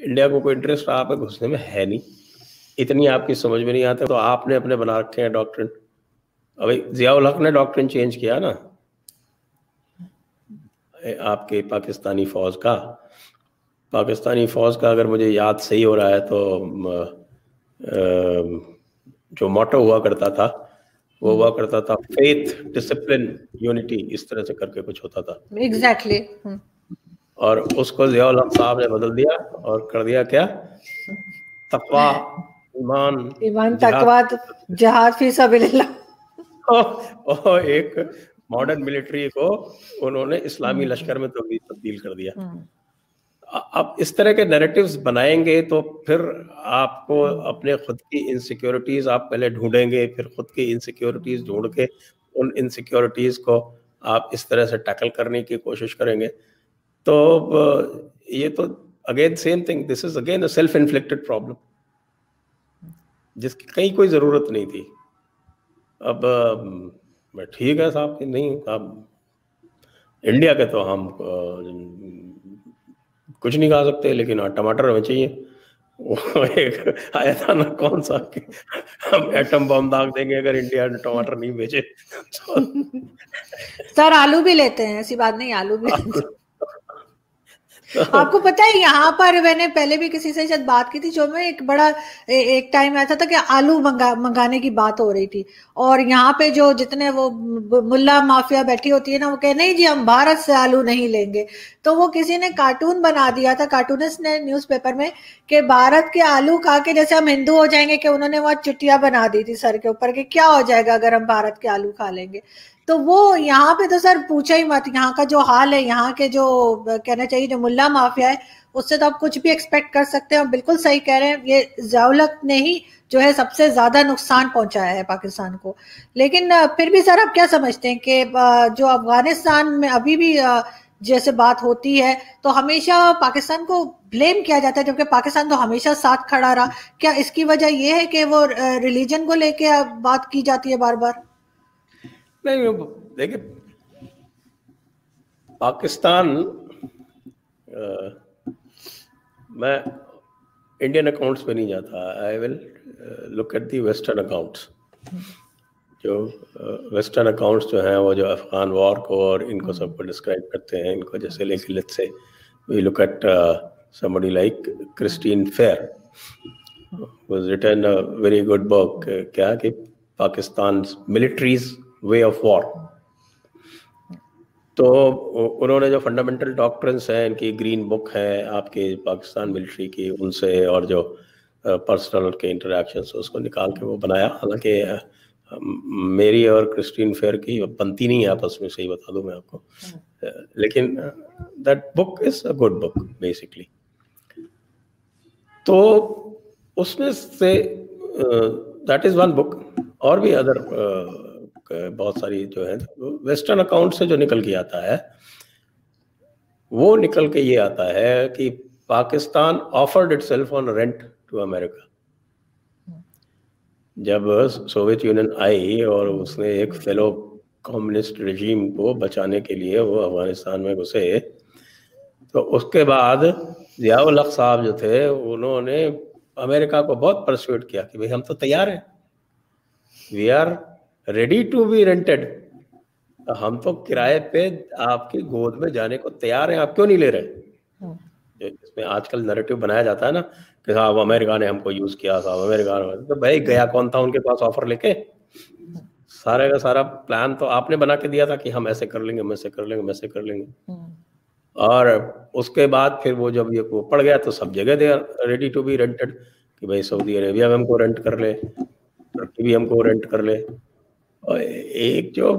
इंडिया को कोई इंटरेस्ट आप पे घुसने में है नहीं, इतनी आपकी समझ में नहीं आता, तो आपने अपने बना रखे हैं डॉक्ट्रिन। अभी जियाउल हक ने डॉक्ट्रिन चेंज किया ना आपके पाकिस्तानी फौज का अगर मुझे याद सही हो रहा है तो जो मोटो हुआ करता था वो हुआ करता था फेथ, डिसिप्लिन, यूनिटी, इस तरह से करके कुछ होता था। एग्जैक्टली और उसको जियाउल हक साहब ने बदल दिया और कर दिया क्या, तकवा, ईमान, तकवा, जिहाद फी सबिलिल्लाह। और एक मॉडर्न मिलिट्री को उन्होंने इस्लामी लश्कर में तब्दील कर दिया। अब इस तरह के नैरेटिव्स बनाएंगे तो फिर आपको अपने खुद की इनसिक्योरिटीज आप पहले ढूंढेंगे, फिर खुद की इनसिक्योरिटीज ढूंढ के उन इनसिक्योरिटीज को आप इस तरह से टैकल करने की कोशिश करेंगे। तो ये तो again same thing, this is again a self inflicted problem जिसकी कहीं कोई जरूरत नहीं थी। अब ठीक है साहब कि नहीं, अब इंडिया के तो हम कुछ नहीं खा सकते, लेकिन टमाटर हमें चाहिए। वो एक आया था ना कौन सा कि हम एटम बम दाग देंगे अगर इंडिया टमाटर नहीं बेचे तो। सर आलू भी लेते हैं, ऐसी बात नहीं, आलू भी लेते हैं। आपको पता है यहाँ पर मैंने पहले भी किसी से शायद बात की थी, जो में एक बड़ा एक टाइम ऐसा था कि आलू मंगाने की बात हो रही थी, और यहाँ पे जो जितने वो मुल्ला माफिया बैठी होती है ना, वो कहे नहीं जी हम भारत से आलू नहीं लेंगे। तो वो किसी ने कार्टून बना दिया था, कार्टूनिस्ट ने न्यूज़पेपर में, कि भारत के आलू खा के जैसे हम हिंदू हो जाएंगे, कि उन्होंने वहां चिट्ठियां बना दी थी सर के ऊपर कि क्या हो जाएगा अगर हम भारत के आलू खा लेंगे। तो वो यहाँ पे तो सर पूछा ही मत, यहाँ का जो हाल है, यहाँ के जो कहना चाहिए जो मुल्ला माफिया है, उससे तो आप कुछ भी एक्सपेक्ट कर सकते हैं। बिल्कुल सही कह रहे हैं, ये जियाउल हक ने ही जो है सबसे ज्यादा नुकसान पहुंचाया है पाकिस्तान को। लेकिन फिर भी सर आप क्या समझते हैं कि जो अफगानिस्तान में अभी भी जैसे बात होती है तो हमेशा पाकिस्तान को ब्लेम किया जाता है, जबकि पाकिस्तान तो हमेशा साथ खड़ा रहा। क्या इसकी वजह यह है कि वो रिलीजन को लेके बात की जाती है बार बार? नहीं देखिए, पाकिस्तान मैं इंडियन अकाउंट्स पे नहीं जाता, I will look at the western accounts. जो वेस्टर्न अकाउंट्स जो हैं वो जो अफगान वॉर को और इनको सबको डिस्क्राइब करते हैं, इनको जैसे लेके let's say we look at somebody like Christine Fair who's written a very good book, क्या कि पाकिस्तान's military's way of war। तो उन्होंने जो फंडामेंटल डॉक्ट्रिन्स हैं, इनकी ग्रीन बुक है आपके पाकिस्तान मिलिट्री की, उनसे और जो पर्सनल के इंटरेक्शंस उसको निकाल के वो बनाया। हालांकि मेरी और क्रिस्टीन फेयर की बनती नहीं है आपस में, सही बता दूं मैं आपको, लेकिन that book is a good book basically. तो उसमें say that is one book, और भी अदर बहुत सारी जो है वेस्टर्न अकाउंट से जो निकल के आता है, वो निकल के ये आता है कि Pakistan offered itself on rent to America. जब सोवियत यूनियन आई और उसने एक फेलो कम्युनिस्ट रेजीम को बचाने के लिए वो अफगानिस्तान में घुसे, तो उसके बाद जियाउल हक साहब जो थे उन्होंने अमेरिका को बहुत परसुएट किया कि भाई हम तो तैयार हैं, we are ready to be rented, हम तो किराए पे आपकी गोद में जाने को तैयार हैं, आप क्यों नहीं ले रहे। इसमें आजकल नैरेटिव बनाया जाता है ना कि साहब अमेरिका ने हमको यूज किया, साहब अमेरिका ने, तो भाई गया कौन था उनके पास ऑफर लेके? सारे का सारा प्लान तो आपने बना के दिया था कि हम ऐसे कर लेंगे, हम ऐसे कर लेंगे, हम ऐसे कर लेंगे। और उसके बाद फिर वो जब ये पड़ गया तो सब जगह दे रेडी टू बी रेंटेड कि भाई सऊदी अरेबिया में हमको रेंट कर ले, तुर्की भी हमको रेंट कर ले। और एक जो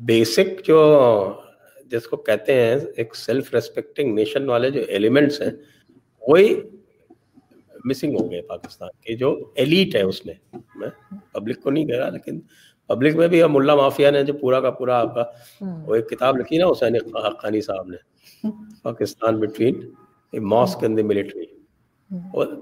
बेसिक जो जिसको कहते हैं एक सेल्फ रेस्पेक्टिंग नेशन वाले जो एलिमेंट्स हैं वही मिसिंग हो गए पाकिस्तान के, जो एलीट है उसमें। मैं पब्लिक को नहीं कह रहा, लेकिन पब्लिक में भी मुल्ला माफिया ने जो पूरा का पूरा आपका वो एक किताब लिखी ना हुसैन हक्कानी साहब ने, Pakistan between A mosque and the military,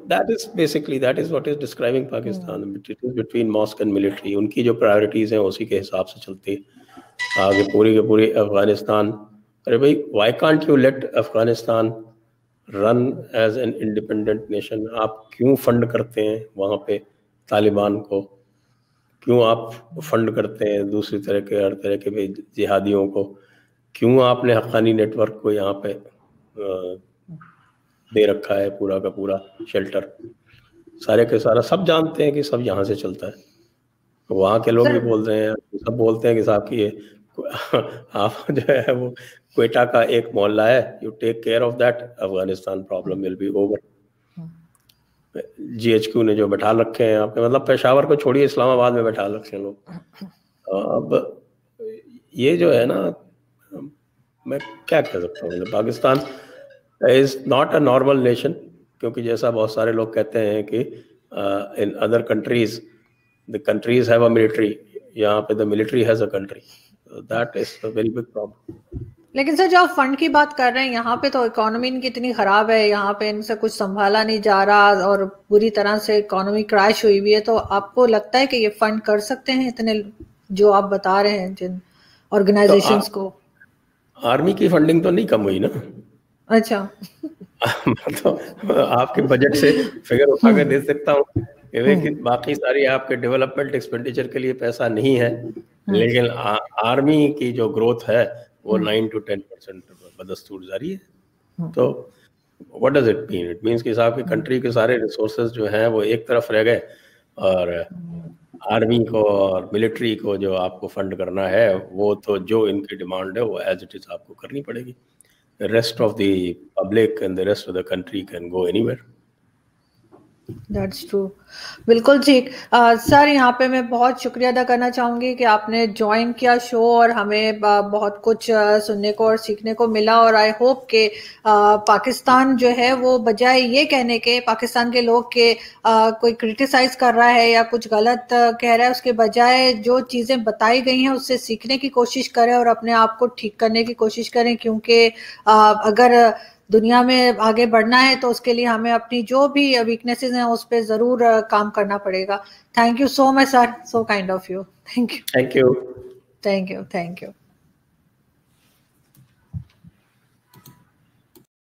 that is basically that is what is describing Pakistan. It is between mosque and military. उनकी जो प्रायोरिटीज हैं उसी के हिसाब से चलती है आगे पूरी के पूरी अफगानिस्तान। अरे भाई, why can't you let Afghanistan run as an independent nation? आप क्यों फंड करते हैं वहाँ पे तालिबान को? क्यों आप फंड करते हैं दूसरी तरह के हर तरह के जिहादियों को? क्यों आपने हक्कानी नेटवर्क को यहाँ पे दे रखा है पूरा का पूरा शेल्टर? सारे के सारा सब जानते हैं कि सब यहाँ से चलता है। वहाँ के लोग भी बोल रहे हैं, सब बोलते हैं कि साहब की ये आप जो है वो क्वेटा का एक मोहल्ला है, you take care of that, Afghanistan problem will be over. GHQ ने जो बैठा रखे हैं आपके, मतलब पेशावर को छोड़िए, इस्लामाबाद में बैठा रखे हैं लोग। अब ये जो है ना, मैं क्या कह सकता हूँ, Pakistan is not a normal nation, क्योंकि जैसा बहुत सारे लोग कहते हैं कि in other countries the countries have a military, यहाँ पे the military has a country, that is a very big problem. लेकिन सर जो आप फंड की बात कर रहे हैं, यहाँ पे तो इकोनॉमी इनकी इतनी खराब है, यहाँ पे इनसे कुछ संभाला नहीं जा रहा और पूरी तरह से इकोनॉमी क्रैश हुई हुई है, तो आपको लगता है कि ये फंड कर सकते हैं इतने जो आप बता रहे हैं जिन ऑर्गेनाइजेशंस को? आर्मी की फंडिंग तो नहीं कम हुई ना। अच्छा तो आपके बजट से फिगर उठा कर दे सकता हूँ कि बाकी सारी आपके डेवलपमेंट एक्सपेंडिचर के लिए पैसा नहीं है, लेकिन आर्मी की जो ग्रोथ है वो 9 to 10% बदस्तूर जारी है। तो what does it mean? It means कि साहब की कंट्री के सारे रिसोर्सेज जो हैं वो एक तरफ रह गए, और आर्मी को और मिलिट्री को जो आपको फंड करना है वो तो जो इनकी डिमांड है वो एज इट इज आपको करनी पड़ेगी। The rest of the public and the rest of the country can go anywhere. That's true. बिल्कुल ठीक। सर यहाँ पे मैं बहुत शुक्रिया अदा करना चाहूँगी कि आपने ज्वाइन किया शो और हमें बहुत कुछ सुनने को और सीखने को मिला, और आई होप कि पाकिस्तान जो है वो बजाय ये कहने के पाकिस्तान के लोग के कोई क्रिटिसाइज कर रहा है या कुछ गलत कह रहा है, उसके बजाय जो चीज़ें बताई गई हैं उससे सीखने की कोशिश करें और अपने आप को ठीक करने की कोशिश करें, क्योंकि अगर दुनिया में आगे बढ़ना है तो उसके लिए हमें अपनी जो भी वीकनेसेस हैं उस पर जरूर काम करना पड़ेगा। Thank you so much sir, so kind of you. Thank you. Thank you. Thank you. Thank you.